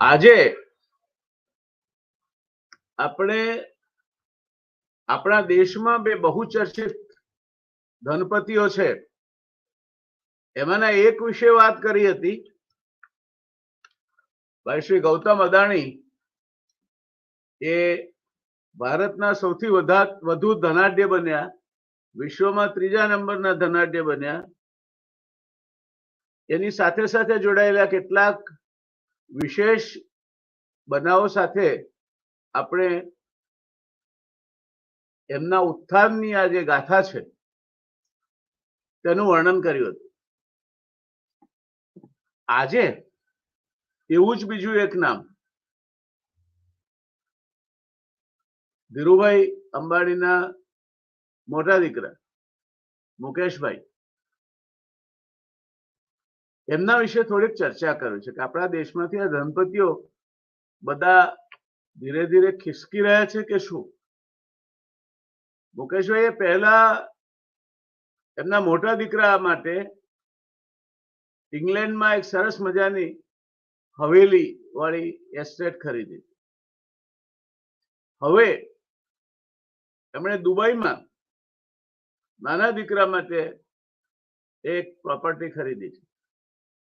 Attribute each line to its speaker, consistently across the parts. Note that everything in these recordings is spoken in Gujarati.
Speaker 1: આજે આપણે આપણા દેશમાં બે બહુચર્ચિત ધનપતિઓ છે, એમાંના એક વિશે વાત કરી હતી. ભાઈ શ્રી ગૌતમ અદાણી એ ભારતના સૌથી વધુ ધનાઢ્ય બન્યા, વિશ્વમાં 3જા નંબરના ધનાઢ્ય બન્યા. એની સાથે સાથે જોડાયેલા કેટલાક વિશેષ બનાવો સાથે આપણે એમના ઉત્થાનની આ જે ગાથા છે તેનું વર્ણન કર્યું હતું. આજે એવું જ બીજું એક નામ, ધીરુભાઈ અંબાણીના મોટા દીકરા મુકેશભાઈ, એમના વિશે થોડીક ચર્ચા કરવી છે કે આપણા દેશમાંથી આ ધનપતિઓ બધા ધીરે ધીરે ખિસકી રહ્યા છે કે શું. મુકેશભાઈએ પહેલા એમના મોટા દીકરા માટે ઇંગ્લેન્ડમાં એક સરસ મજાની હવેલી વાળી એસ્ટેટ ખરીદી. હવે એમણે દુબઈમાં નાના દીકરા માટે એક પ્રોપર્ટી ખરીદી છે.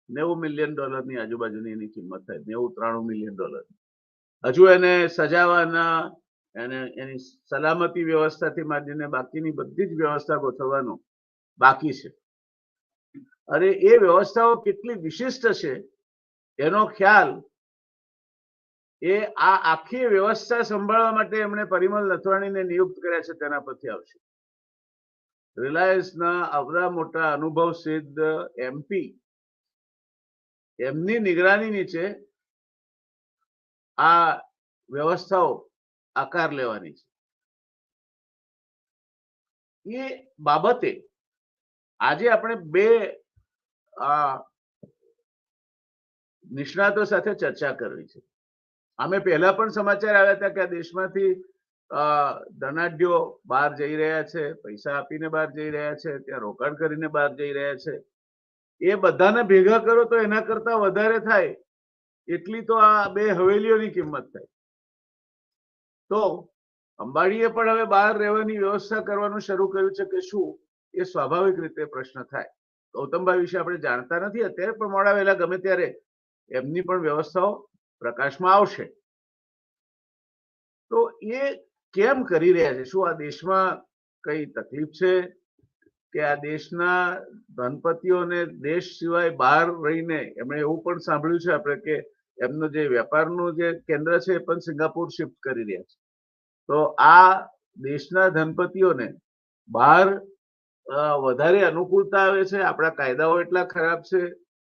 Speaker 1: $90 મિલિયન આજુબાજુની એની કિંમત થાય, 93 મિલિયન. હજુ એને સજાવાના, એની સલામતી વ્યવસ્થાથી માંડીને બાકીની બધી જ વ્યવસ્થા ગોઠવવાનું બાકી છે. અને એ વ્યવસ્થાઓ કેટલી વિશિષ્ટ છે એનો ખ્યાલ એ આ આખી વ્યવસ્થા સંભાળવા માટે એમણે પરિમલ નથવાણીને નિયુક્ત કર્યા છે તેના પરથી આવશે. રિલાયન્સના આવડા મોટા અનુભવ સિદ્ધ એમપી, એમની નિગરાની નીચે આ વ્યવસ્થાઓ આકાર લેવાની છે. એ બાબતે આજે આપણે બે નિષ્ણાતો સાથે ચર્ચા કરવી છે. અમે પહેલા પણ સમાચાર આવ્યા હતા કે આ દેશમાંથી ધનાઢ્યો બહાર જઈ રહ્યા છે, પૈસા આપીને બહાર જઈ રહ્યા છે, ત્યાં રોકાણ કરીને બહાર જઈ રહ્યા છે. એ બધાને ભેગા કરો તો એના કરતા વધારે થાય એટલી તો આ બે હવેલીઓની કિંમત થાય. તો અંબાણીએ પણ હવે બહાર રહેવાની વ્યવસ્થા કરવાનું શરૂ કર્યું છે કે શું, એ સ્વાભાવિક રીતે પ્રશ્ન થાય. ગૌતમભાઈ વિશે આપણે જાણતા નથી અત્યારે, પણ મોડા વહેલા ગમે ત્યારે એમની પણ વ્યવસ્થાઓ પ્રકાશમાં આવશે. તો એ કેમ કરી રહ્યા છે? શું આ દેશમાં કઈ તકલીફ છે કે આ દેશના ધનપતિઓને દેશ સિવાય બહાર રહીને, એમણે એવું પણ સાંભળ્યું છે આપણે કે એમનો જે વેપારનું જે કેન્દ્ર છે એ પણ સિંગાપુર શિફ્ટ કરી રહ્યા છે. તો આ દેશના ધનપતિઓને બહાર વધારે અનુકૂળતા આવે છે. આપણા કાયદાઓ એટલા ખરાબ છે,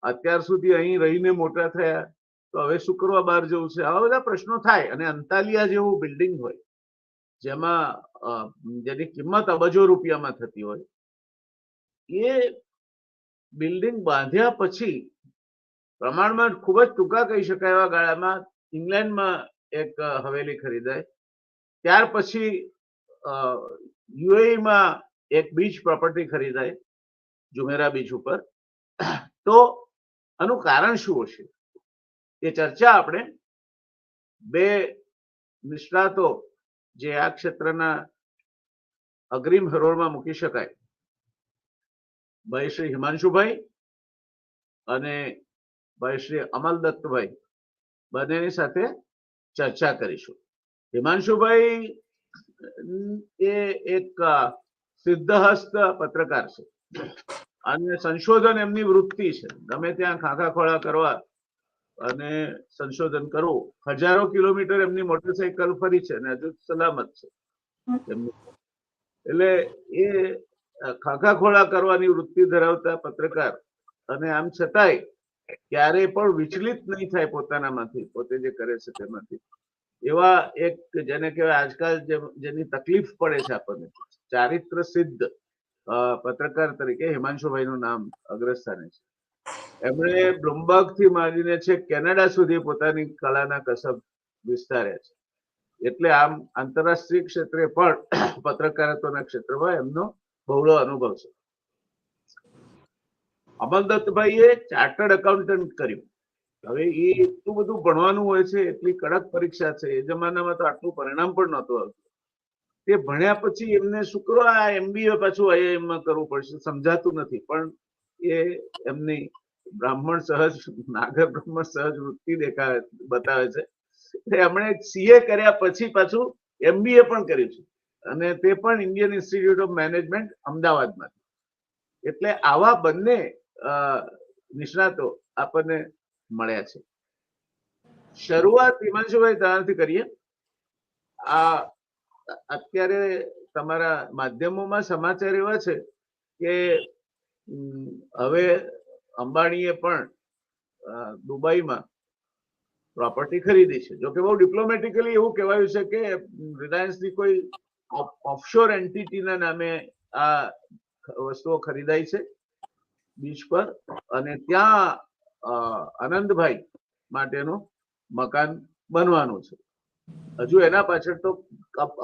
Speaker 1: અત્યાર સુધી અહીં રહીને મોટા થયા, તો હવે શું કરવા બહાર જવું છે? આવા બધા પ્રશ્નો થાય. અને અંતાલિયા જેવું બિલ્ડિંગ હોય જેમાં જેની કિંમત અબજો રૂપિયામાં થતી હોય, એ બિલ્ડિંગ બાંધ્યા પછી પ્રમાણમાં ખૂબ જ ટૂંકા કહી શકાય એવા ગાળામાં ઇંગ્લેન્ડમાં એક હવેલી ખરીદાય, ત્યાર પછી યુએઈમાં એક બીચ પ્રોપર્ટી ખરીદાય જુમેરા બીચ ઉપર. તો આનું કારણ શું હશે? એ ચર્ચા આપણે બે નિષ્ણાતો જે આ ક્ષેત્રના અગ્રીમ હરોળમાં મૂકી શકાય, ભાઈ શ્રી હિમાંશુભાઈ અને ભાઈ શ્રી અમલદત્તભાઈ, બંનેની સાથે ચર્ચા કરીશું. હિમાંશુભાઈ એ એક સિદ્ધહસ્ત પત્રકાર છે અને સંશોધન એમની વૃત્તિ છે. ગમે ત્યાં ખાખા ખોળા કરવા અને સંશોધન કરવું. હજારો કિલોમીટર એમની મોટરસાયકલ ફરી છે અને હજુ સલામત છે એમની. એટલે એ ખાખા ખોળા કરવાની વૃત્તિ ધરાવતા પત્રકાર, અને આમ છતાંય ક્યારેય પણ વિચલિત નહીં થાય પોતાનામાંથી, પોતે જે કરે છે તેમાંથી. એવા એક જેને કહેવાય આજકાલ જેની તકલીફ પડે છે આપણને, ચારિત્ર સિદ્ધ પત્રકાર તરીકે હિમાંશુભાઈનું નામ અગ્રસ્થાને છે. એમણે બ્લુમબર્ગ થી માંડીને છે કેનેડા સુધી પોતાની કલાના કસબ વિસ્તાર્યા છે. એટલે આમ આંતરરાષ્ટ્રીય ક્ષેત્રે પણ પત્રકારત્વના ક્ષેત્રમાં એમનો બહોળો અનુભવ છે. અમલદત્તભાઈએ ચાર્ટર્ડ એકાઉન્ટન્ટ કર્યું હવે એ એટલું બધું ભણવાનું હોય છે, એટલી કડક પરીક્ષા છે. એ જમાનામાં તો આટલું પરિણામ પણ નહોતું આવતું. તે ભણ્યા પછી એમને શું કરો, આ MBA પાછું IIM કરવું પડશે, સમજાતું નથી. પણ એ એમની બ્રાહ્મણ સહજ નાગર બ્રાહ્મણ સહજ વૃત્તિ બતાવે છે. એમણે CA કર્યા પછી પાછું MBA પણ કર્યું છે, અને તે પણ ઇન્ડિયન ઇન્સ્ટિટ્યૂટ ઓફ મેનેજમેન્ટ અમદાવાદમાં. એટલે આવા બંને નિષ્ણાતો આપણને મળ્યા છે. શરૂઆત હિમાંશુભાઈ તમારાથી કરીએ. આ અત્યારે તમારા માધ્યમોમાં સમાચાર એવા છે કે હવે અંબાણીએ પણ દુબઈમાં પ્રોપર્ટી ખરીદી છે. જોકે બહુ ડિપ્લોમેટિકલી એવું કહેવાયું છે કે રિલાયન્સની કોઈ ઓફશોર એન્ટિટીના નામે આ વસ્તુઓ ખરીદાઈ છે બીચ પર, અને ત્યાં આનંદભાઈ માટેનું મકાન બનવાનું છે. હજુ એના પાછળ તો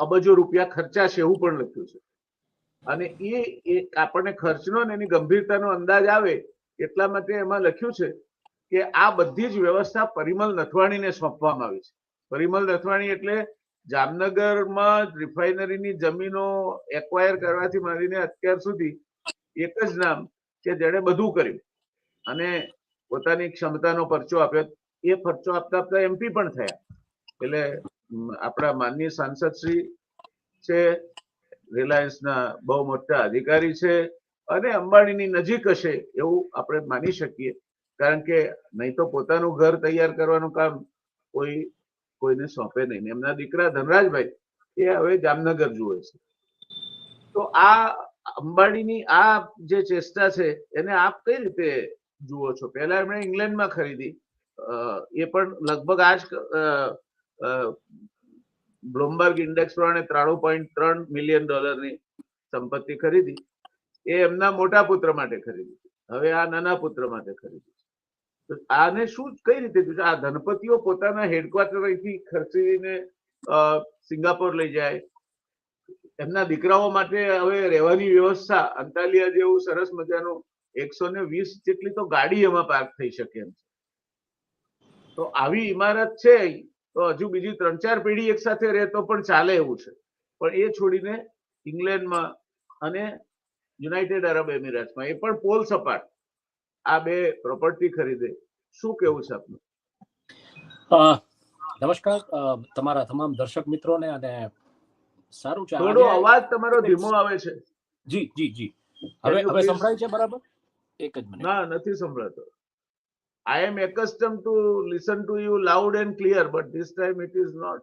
Speaker 1: અબજો રૂપિયા ખર્ચાશે એવું પણ લખ્યું છે. અને એ આપણને ખર્ચનો ને એની ગંભીરતાનો અંદાજ આવે એટલા માટે એમાં લખ્યું છે કે આ બધી જ વ્યવસ્થા પરિમલ નથવાણીને સોંપવામાં આવી છે. પરિમલ નથવાણી એટલે જામનગરમાં રિફાઇનરીની જમીનો એક્વાયર કરવાથી માંડીને અત્યાર સુધી એક જ નામ કે જેણે બધું કર્યું અને પોતાની ક્ષમતાનો પરચો આપ્યો. એ પરચો આપતા આપતા MP પણ થયા. એટલે આપણા માનનીય સાંસદ શ્રી છે, રિલાયન્સના બહુ મોટા અધિકારી છે, અને અંબાણીની નજીક હશે એવું આપણે માની શકીએ. કારણ કે નહીં તો પોતાનું ઘર તૈયાર કરવાનું કામ કોઈને સોંપે નહીં. એમના દીકરા ધનરાજભાઈ એ હવે જામનગર જુએ છે. તો આ અંબાણીની આ જે ચેષ્ટા છે એને આપ કઈ રીતે જુઓ છો? પહેલા એમણે ઇંગ્લેન્ડમાં ખરીદી, એ પણ લગભગ આ જ બ્લુમબર્ગ ઇન્ડેક્સ પ્રમાણે $93.3 મિલિયન સંપત્તિ ખરીદી. એ એમના મોટા પુત્ર માટે ખરીદી. હવે આ નાના પુત્ર માટે ખરીદી. આને શું કઈ રીતે જોયું? આ ધનપતિઓ પોતાના હેડક્વાર્ટર અહીંથી ખર્ચીને સિંગાપોર લઈ જાય. એમના દીકરાઓ માટે હવે રહેવાની વ્યવસ્થા અંતાલિયા જેવું સરસ મજાનું 120 જેટલી તો ગાડી એમાં પાર્ક થઈ શકે એમ છે. તો આવી ઇમારત છે તો હજુ બીજી 3-4 પેઢી એક સાથે રહે તો પણ ચાલે એવું છે. પણ એ છોડીને ઇંગ્લેન્ડમાં અને યુનાઇટેડ અરબ એમિરેટ્સમાં, એ પણ પોલ સપાટ, આ બે પ્રોપર્ટી ખરીદે. શું કેવું છે આપનું?
Speaker 2: નમસ્કાર તમારા તમામ દર્શક મિત્રોને. અને સારું છે,
Speaker 1: થોડો અવાજ તમારો ધીમો આવે છે.
Speaker 2: જી જી જી હવે સંભળાય છે બરાબર? એક જ મિનિટ.
Speaker 1: ના, નથી સંભળાતો. I am accustomed to listen to you loud and clear, but this time it is not.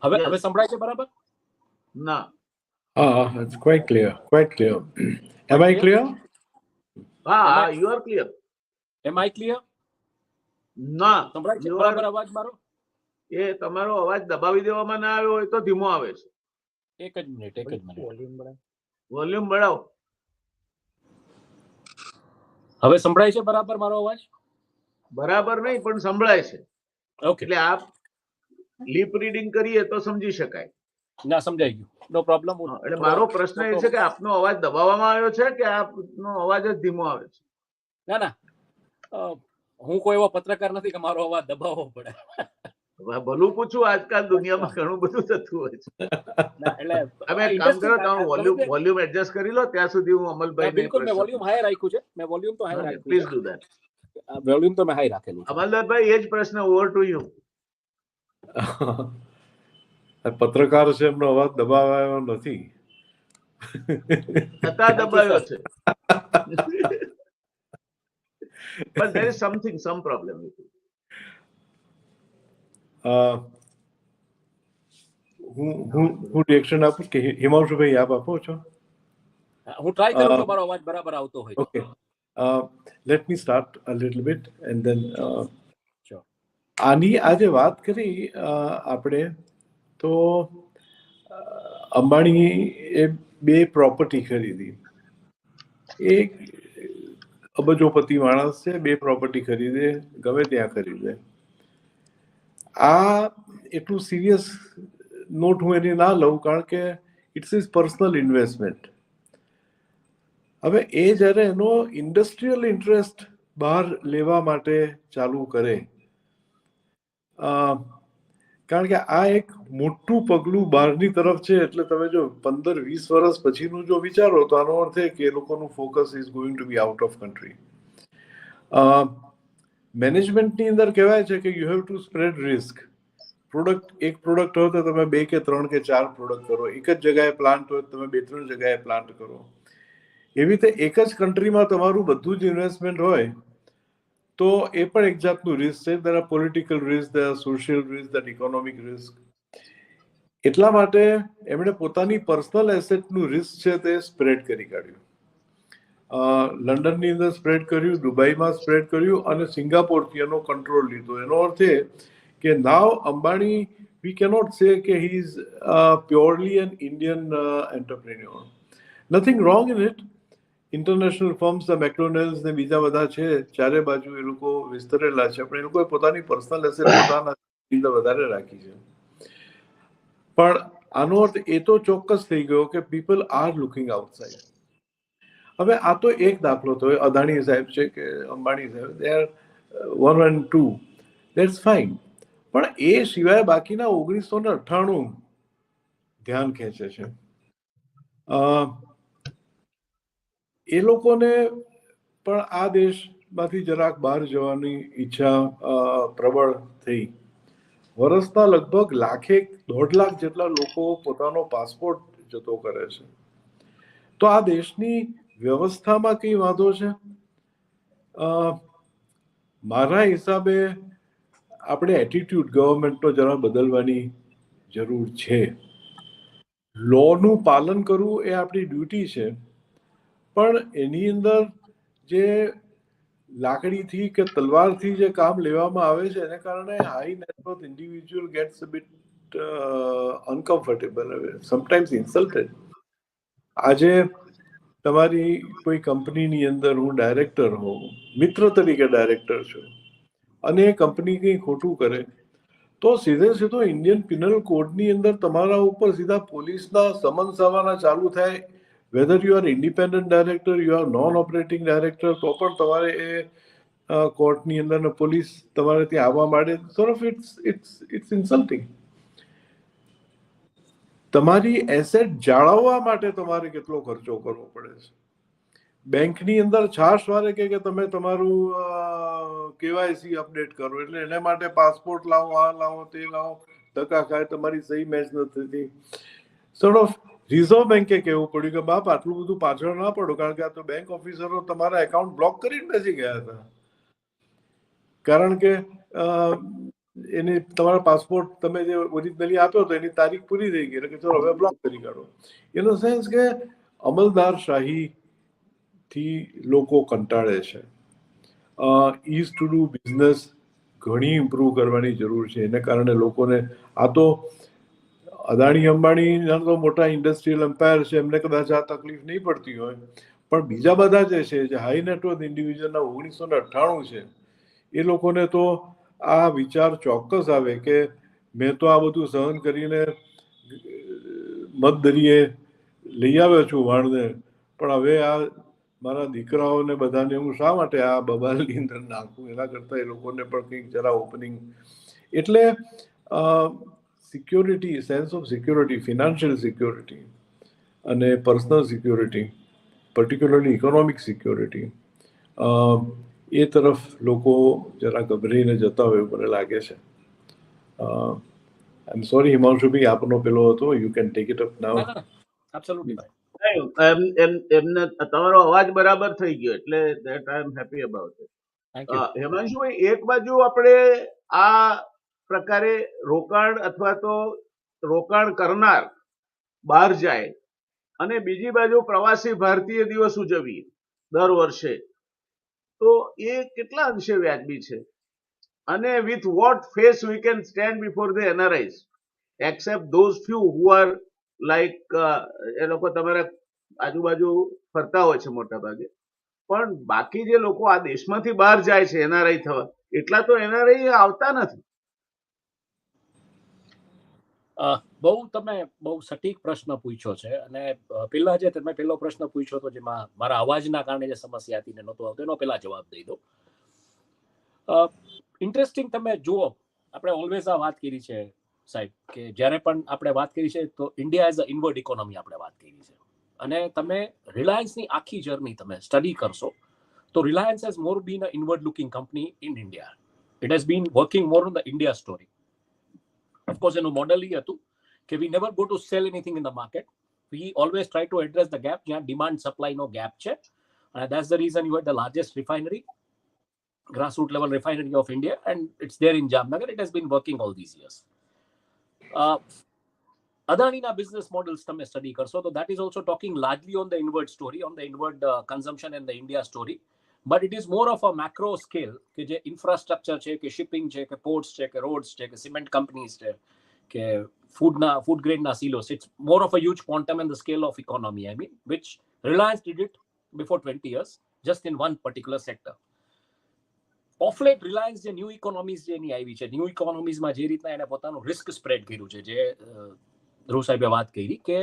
Speaker 2: હવે સંભળાય છે બરાબર?
Speaker 1: ના.
Speaker 3: It's quite clear. Am I clear?
Speaker 1: You are clear.
Speaker 2: Am I clear?
Speaker 1: ના,
Speaker 2: સંભળાય છે બરાબર અવાજ મારો?
Speaker 1: એ તમારો અવાજ દબાવી દેવામાં ના આવ્યો હોય તો ધીમો આવે છે.
Speaker 2: એક જ મિનિટ.
Speaker 1: વોલ્યુમ बढ़ाओ.
Speaker 2: હવે સંભળાય છે બરાબર મારો અવાજ?
Speaker 1: બરાબર નહીં, પણ સંભળાય છે.
Speaker 2: ઓકે,
Speaker 1: એટલે આપ લિપ રીડિંગ કરીએ તો સમજી શકાય.
Speaker 2: ના, સમજાઈ ગયું. નો પ્રોબ્લેમ.
Speaker 1: એટલે મારો પ્રશ્ન એ છે કે આપનો અવાજ દબાવવામાં આવ્યો છે કે આપનો અવાજ જ ધીમો આવે છે?
Speaker 2: ના, હું કોઈ એવો પત્રકાર નથી કે મારો અવાજ દબાવવો પડે.
Speaker 1: ભલું પૂછું, આજકાલ દુનિયામાં ઘણું બધું થતું હોય છે. તમે એક કામ કરો, તમે વોલ્યુમ એડજસ્ટ કરી લો, ત્યાં સુધી હું અમલભાઈ
Speaker 2: બિલકુલ મેં વોલ્યુમ હાઈ રાખ્યું છે. મેં વોલ્યુમ તો હાઈ રાખ્યું.
Speaker 1: Please do that.
Speaker 2: વોલ્યુમ તો મેં હાઈ રાખેલું છે.
Speaker 1: અમલભાઈ, એ જ પ્રશ્ન, ઓવર ટુ યુ.
Speaker 3: પત્રકાર છે, એમનો અવાજ દબાવાયો નથી.
Speaker 1: છતાં દબાયો છે. But there is some problem with it.
Speaker 3: હું રિએક્શન આપું કે હિમાંશુભાઈ આપ આપો છો?
Speaker 2: હું ટ્રાય કરું છું મારો અવાજ બરાબર આવતો હોય.
Speaker 3: Okay, let me start a little bit and then આની આજે વાત કરી આપણે તો અંબાણી એ 2 પ્રોપર્ટી ખરીદી. એક અબજોપતિ માણસ છે, 2 પ્રોપર્ટી ખરીદે, ગમે ત્યાં ખરીદે. આ એટલું સિરિયસ નોટ હું એની ના લઉં, કારણ કે ઇટ્સ ઇઝ પર્સનલ ઇન્વેસ્ટમેન્ટ. હવે એ જ્યારે એનો ઇન્ડસ્ટ્રીયલ ઇન્ટરેસ્ટ બહાર લેવા માટે ચાલુ કરે, કારણ કે આ એક મોટું પગલું બહારની તરફ છે. એટલે તમે જો 15-20 વર્ષ પછીનું જો વિચારો તો આનો અર્થ એ કે એ લોકોનું focus is going to be out of country. મેનેજમેન્ટની અંદર કહેવાય છે કે you have to spread risk. એક પ્રોડક્ટ હોય તો તમે 2 કે 3 કે 4 પ્રોડક્ટ કરો. એક જ જગ્યાએ પ્લાન્ટ હોય તો તમે 2-3 જગ્યાએ પ્લાન્ટ કરો. એવી રીતે એક જ કન્ટ્રીમાં તમારું બધું જ ઇન્વેસ્ટમેન્ટ હોય તો એ પણ એક જાતનું રિસ્ક છે. There are political risk, there are social risk, there economic risk. એટલા માટે એમણે પોતાની પર્સનલ એસેટનું રિસ્ક છે તે સ્પ્રેડ કરી કાઢ્યું. લંડનની અંદર સ્પ્રેડ કર્યું, દુબઈમાં સ્પ્રેડ કર્યું અને સિંગાપોરથી એનો કંટ્રોલ લીધો. એનો અર્થ એ કે નાવ અંબાણી, વી કેનોટ સે કે he is purely N Indian entrepreneur. Nothing wrong in it. International firms, McDonald's ને બીજા બધા છે, ચારે બાજુ એ લોકો વિસ્તરેલા છે, પણ એ લોકોએ પોતાની પર્સનલ એસેટ પોતાના વધારે રાખી છે. પણ આનો અર્થ એ તો ચોક્કસ થઈ ગયો કે પીપલ આર લુકિંગ આઉટસાઇડ. હવે આ તો એક દાખલો થયો. અદાણી સાહેબ છે કે અંબાણી સાહેબ, they are 1 and 2, that's fine. પણ એ સિવાય બાકીના 1998 ધ્યાન ખેંચે છે. એ લોકોને પણ આ દેશમાંથી જરાક બહાર જવાની ઈચ્છા પ્રબળ થઈ. વર્ષના લગભગ 1.5 લાખ જેટલા લોકો પોતાનો પાસપોર્ટ જતો કરે છે. તો આ દેશની વ્યવસ્થામાં કઈ વાંધો છે? મારા હિસાબે આપણે એટીટ્યુડ ગવર્મેન્ટનો જરા બદલવાની જરૂર છે. લોનું પાલન કરવું એ આપણી ડ્યુટી છે, પણ એની અંદર જે લાકડીથી કે તલવારથી જે કામ લેવામાં આવે છે એને કારણે high net worth individual gets a bit uncomfortable, sometimes ઇન્સલ્ટેડ. આજે તમારી કોઈ કંપનીની અંદર હું ડાયરેક્ટર હોઉં, મિત્ર તરીકે ડાયરેક્ટર છું, અને એ કંપની કંઈ ખોટું કરે તો સીધો ઇન્ડિયન પિનલ કોડની અંદર તમારા ઉપર સીધા પોલીસના સમન્સ આવવાના ચાલુ થાય. Whether you are independent director, you are non operating director, તો પણ તમારે એ કોર્ટની અંદર પોલીસ તમારે ત્યાં આવવા માંડે. It's insulting. તમારી એસેટ જાળવવા માટે તમારે કેટલો ખર્ચો કરવો પડે છે. બેંકની અંદર છાશ વારે કે તમે તમારું કેવાયસી અપડેટ કરો, એટલે એના માટે પાસપોર્ટ લાવો, આ લાવો, તે લાવો, ધક્કા ખાય, તમારી સહી મેચ નથી થતી. સોર્ટ ઓફ રિઝર્વ બેંકે કહેવું પડ્યું કે બાપ આટલું બધું પાછળ ના પડો, કારણ કે આ તો બેંક ઓફિસરો તમારા એકાઉન્ટ બ્લોક કરીને બેસી ગયા હતા, કારણ કે એને તમારા પાસપોર્ટ તમે જે ઓરિજિનલી આપ્યો હતો એની તારીખ પૂરી થઈ ગઈ, એટલે કે ચલો હવે બ્લોક કરી કાઢો. ઇન ધ સેન્સ કે અમલદારશાહી થી લોકો કંટાળે છે. ઇઝ ટુ ડુ બિઝનેસ ઘણી ઇમ્પ્રૂવ કરવાની જરૂર છે. એને કારણે લોકોને, આ તો અદાણી અંબાણી તો મોટા ઇન્ડસ્ટ્રીયલ એમ્પાયર છે, એમને કદાચ આ તકલીફ નહીં પડતી હોય, પણ બીજા બધા જે છે, જે હાઈ નેટવર્થ ઇન્ડિવિજ્યુઅલના 1998 છે, એ લોકોને તો આ વિચાર ચોક્કસ આવે કે મેં તો આ બધું સહન કરીને મધદરિયે લઈ આવ્યો છું વાણને, પણ હવે આ મારા દીકરાઓને બધાને હું શા માટે આ બબાલની અંદર નાખું? એના કરતાં એ લોકોને પણ કંઈક જરા ઓપનિંગ. એટલે security, sense of security, financial security અને personal security, particularly economic security, એ તરફ લોકો જરા ગભરાઈને જતા હોય એવું મને લાગે છે. આઈ એમ સોરી હિમાંશુભાઈ, આપનો પેલો હતો, you can take it up now.
Speaker 1: એમને તમારો અવાજ બરાબર થઈ ગયો, એટલે that I am happy about it.
Speaker 2: Thank you.
Speaker 1: Himanshubhai, એક બાજુ આપણે આ પ્રકારે રોકાણ અથવા તો રોકાણ કરનાર બહાર જાય, અને બીજી બાજુ પ્રવાસી ભારતીય દિવસ ઉજવીએ દર વર્ષે, તો એ કેટલા અંશે વ્યાજબી છે? અને with what face we can stand before the NRIs, except those few who are like એ લોકો તમારા આજુબાજુ ફરતા હોય છે મોટા ભાગે, પણ બાકી જે લોકો આ દેશમાંથી બહાર જાય છે એનઆરઆઈ થવા, એટલા તો એનઆરઆઈ આવતા નથી.
Speaker 2: બહુ તમે બહુ સટીક પ્રશ્ન પૂછ્યો છે અને પેલા જે તમે પેલો પ્રશ્ન પૂછ્યો હતો જેમાં મારા અવાજના કારણે જે સમસ્યા હતી ને નહોતો આવતો એનો પેલા જવાબ દઈ દો. ઇન્ટરેસ્ટિંગ તમે જુઓ, આપણે ઓલવેઝ આ વાત કરી છે સાહેબ કે જ્યારે પણ આપણે વાત કરી છે તો India as a inward economy આપણે વાત કરી છે અને તમે રિલાયન્સની આખી જર્ની તમે સ્ટડી કરશો તો Reliance has more been a inward looking company in India. It has been working more on the India story. Of course એનું મોડલ એ હતું કે we never go to sell anything in the market. We always try to address the gap જ્યાં ડિમાન્ડ સપ્લાયનો ગેપ છે. And that's the reason you had the largest refinery, grassroots level refinery of India, and it's there in Jamnagar. It has been working all these years. Adanina business models તમે study કરશો તો that is also talking largely on the inward story, on the inward consumption and the India story. But it is more of a macro scale કે જે infrastructure છે કે shipping છે કે ports છે કે roads છે કે cement companies છે કે food grade ના silos. It's more of a huge quantum and the scale of economy, I mean, which Reliance did it before 20 years, just in one particular sector. Of late, Reliance જે ન્યૂ ઇકોનોમીઝ જે એની આવી છે, ન્યૂ ઇકોનોમીઝમાં જે રીતના એને પોતાનું રિસ્ક સ્પ્રેડ કર્યું છે, જે ધ્રુવ સાહેબે વાત કરી કે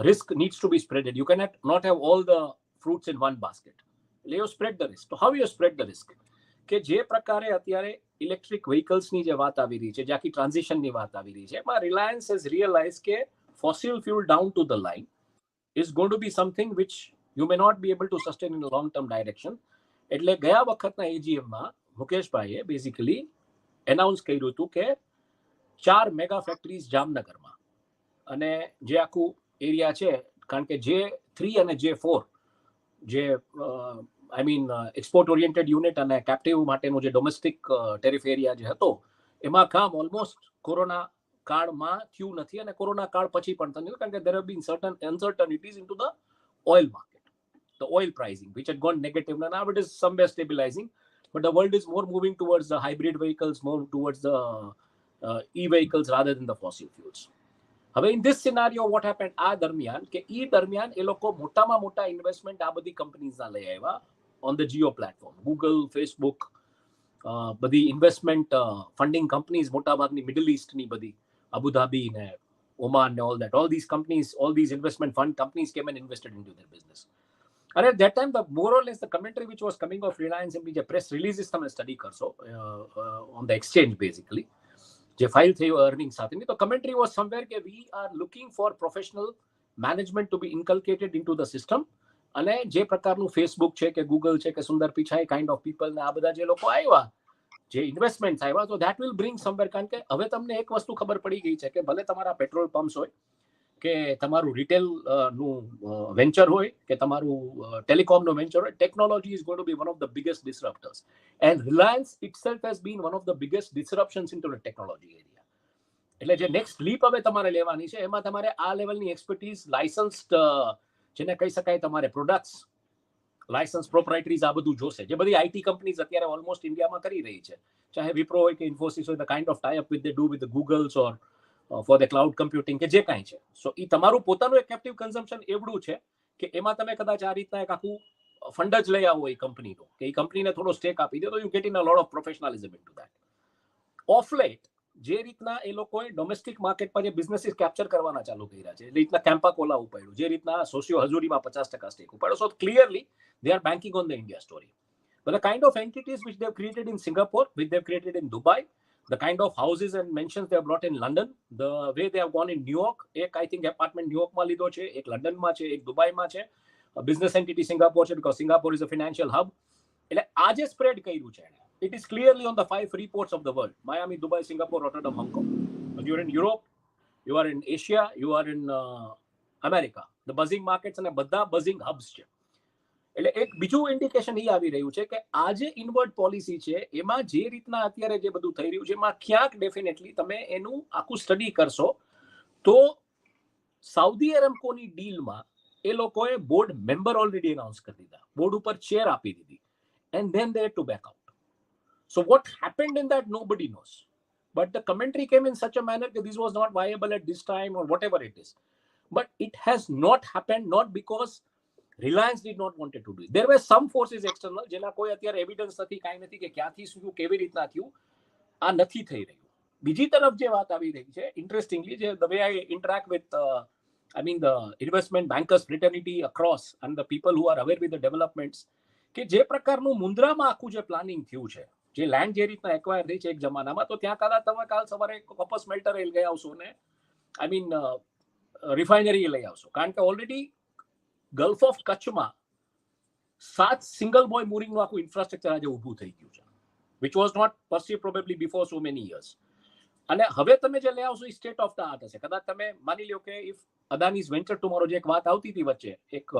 Speaker 2: risk needs to be spreaded. You cannot not have all the fruits in one basket. You spread the risk. So how you spread the risk? કે જે પ્રકારે અત્યારે ઇલેક્ટ્રિક વ્હીકલ્સની જે વાત આવી રહી છે, જે આખી ટ્રાન્ઝિશનની વાત આવી રહી છે, એમાં રિલાયન્સ હેઝ રિયલાઇઝ કે fossil fuel down to the line is going to be something which you may not be able to sustain in a long term direction. એટલે ગયા વખતના એજીએમમાં મુકેશભાઈએ બેઝિકલી એનાઉન્સ કર્યું હતું કે 4 મેગા ફેક્ટરીઝ જામનગરમાં અને જે આખું એરિયા છે, કારણ કે J3 અને J4 જે I mean export oriented unit અને કેપ્ટિવ માટેનો જે ડોમેસ્ટિક ટેરિફ એરિયા જે હતો એમાં કામ ઓલમોસ્ટ કોરોના કાળમાં થયું નથી અને કોરોના કાળ પછી પણ થયું કારણ કે there have been certain uncertainties into the oil market, the oil pricing, which had gone negative. Now it is somewhere stabilizing, but the world is more moving towards the hybrid vehicles, more towards the e-vehicles rather than the fossil fuels. હવે in this scenario what happened આ દરમિયાન કે એ દરમિયાન એ લોકો મોટામાં મોટા ઇન્વેસ્ટમેન્ટ આ બધી કંપનીઝના લઈ આવ્યા on the Jio platform, Google, Facebook, બધી ઇન્વેસ્ટમેન્ટ ફંડિંગ કંપનીઝ મોટાભાગની મિડલ ઇસ્ટની બધી Abu Dhabi, Oman, all that. All these companies, all these investment fund companies came and invested into their business. And at that time, the more or less the commentary which was coming off Reliance and the press releases તમે study કરશો on the exchange basically. જે ફાઇલ થયું earnings સાથેની તો commentary was somewhere કે we are looking for professional management to be inculcated into the system. અને જે પ્રકારનું Facebook છે કે Google છે કે સુંદર પિચાઈ kind of people ને આ બધા જે લોકો આવ્યા જે ઇન્વેસ્ટમેન્ટ આવ્યા તો that will bring somewhere કારણ કે હવે તમને એક વસ્તુ ખબર પડી ગઈ છે કે ભલે તમારા પેટ્રોલ પમ્પ્સ હોય કે તમારું રિટેલ નું વેન્ચર હોય કે તમારું ટેલિકોમ નું વેન્ચર હોય, technology is going to be one of the biggest disruptors and Reliance itself has been one of the biggest disruptions into the technology area. એટલે જે નેક્સ્ટ લીપ હવે તમારે લેવાની છે એમાં તમારે આ લેવલની એક્સપર્ટીઝ લાયસન્સ્ડ જેને કહી શકાય તમારે પ્રોડક્ટ્સ લાયસન્સ પ્રોપ્રાઇટરીઝ આ બધું જોશે જે બધી આઈટી કંપનીઝ અત્યારે ઓલમોસ્ટ ઇન્ડિયામાં કરી રહી છે, ચાહે વિપ્રો હોય કે ઇન્ફોસિસ હોય, the kind of tie up with they do with the Googles or for the cloud computing કે જે કાંઈ છે. સો એ તમારું પોતાનું એક કેપ્ટિવ કન્ઝમ્પશન એવડું છે કે એમાં તમે કદાચ આ રીતના એક આખું ફંડ જ લઈ આવો એ કંપનીનો કે એ કંપનીને થોડો સ્ટેક આપી દો તો you get in a lot of professionalism in to that. Of late જે રીતના એ લોકોએ ડોમેસ્ટિક માર્કેટમાં જે બિઝનેસીસ કેપ્ચર કરવાના ચાલુ કર્યા છે, જે રીતના કેમ્પા કોલા ઉપાડ્યું, જે રીતના સોશિયો હજુરીમાં 50% સ્ટેક ઉપાડ્યો, so clearly they are banking on the India story. But the kind of entities which they have created in Singapore, which they have created in Dubai, the kind of houses and mansions they have brought in London, the way they have gone in New York, એક I think apartment New York માં લીધો છે, એક લંડનમાં છે, એક દુબઈમાં છે, business entity Singapore છે because Singapore is a financial hub. એટલે આ જે સ્પ્રેડ કર્યું છે it is clearly on the 5 free ports of the world: Miami, Dubai, Singapore, Rotterdam, Hong Kong. You are in Europe, you are in Asia, you are in America. The buzzing markets અને બધા buzzing hubs છે. એટલે એક બીજું ઇન્ડિકેશન એ આવી રહ્યું છે કે આ જે ઇનવર્ડ પોલિસી છે એમાં જે રીતના અત્યારે જે બધું થઈ રહ્યું છે એમાં ક્યાંક ડેફિનેટલી તમે એનું આખું સ્ટડી કરશો તો સાઉદી એરામકોની ડીલમાં એ લોકોએ બોર્ડ મેમ્બર ઓલરેડી એનાઉન્સ કરી દીધા, બોર્ડ ઉપર ચેર આપી દીધી, and then they had to back out. So what happened in that nobody knows, but the commentary came in such a manner that this was not viable at this time or whatever it is, but it has not happened not because Reliance did not want to do it. There were some forces external જેના કોઈ અત્યારે એવિડન્સ નથી, કાંઈ નથી કે ક્યાંથી શું કેવી રીતના થયું, આ નથી થઈ રહ્યું. બીજી તરફ જે વાત આવી રહી છે, ઇન્ટરેસ્ટિંગલી, જે the way I interact with the investment bankers fraternity across and the people who are aware with the developments, કે જે પ્રકારનું મુન્દ્રામાં આખું જે પ્લાનિંગ થયું છે, જે લેન્ડ જે રીતના એક્વાયર થઈ છે એક જમાનામાં, તો ત્યાં કદાચ તમે કાલ સવારે કપસ સ્મેલ્ટર લઈ આવશો ને રિફાઇનરી લઈ આવશો, કારણ કે ઓલરેડી ગલ્ફ ઓફ કચ્છમાં 7 સિંગલ બોય મૂરિંગનું આખું ઇન્ફ્રાસ્ટ્રક્ચર આજે ઊભું થઈ ગયું છે, which was not perceived probably before so many years. અને હવે તમે જે લઈ આવશો એ સ્ટેટ ઓફ ધ આર્ટ હશે. કદાચ તમે માની લો કે ઇફ અદાનીઝ વેન્ચર ટુમોરો, જે એક વાત આવતી હતી વચ્ચે, એક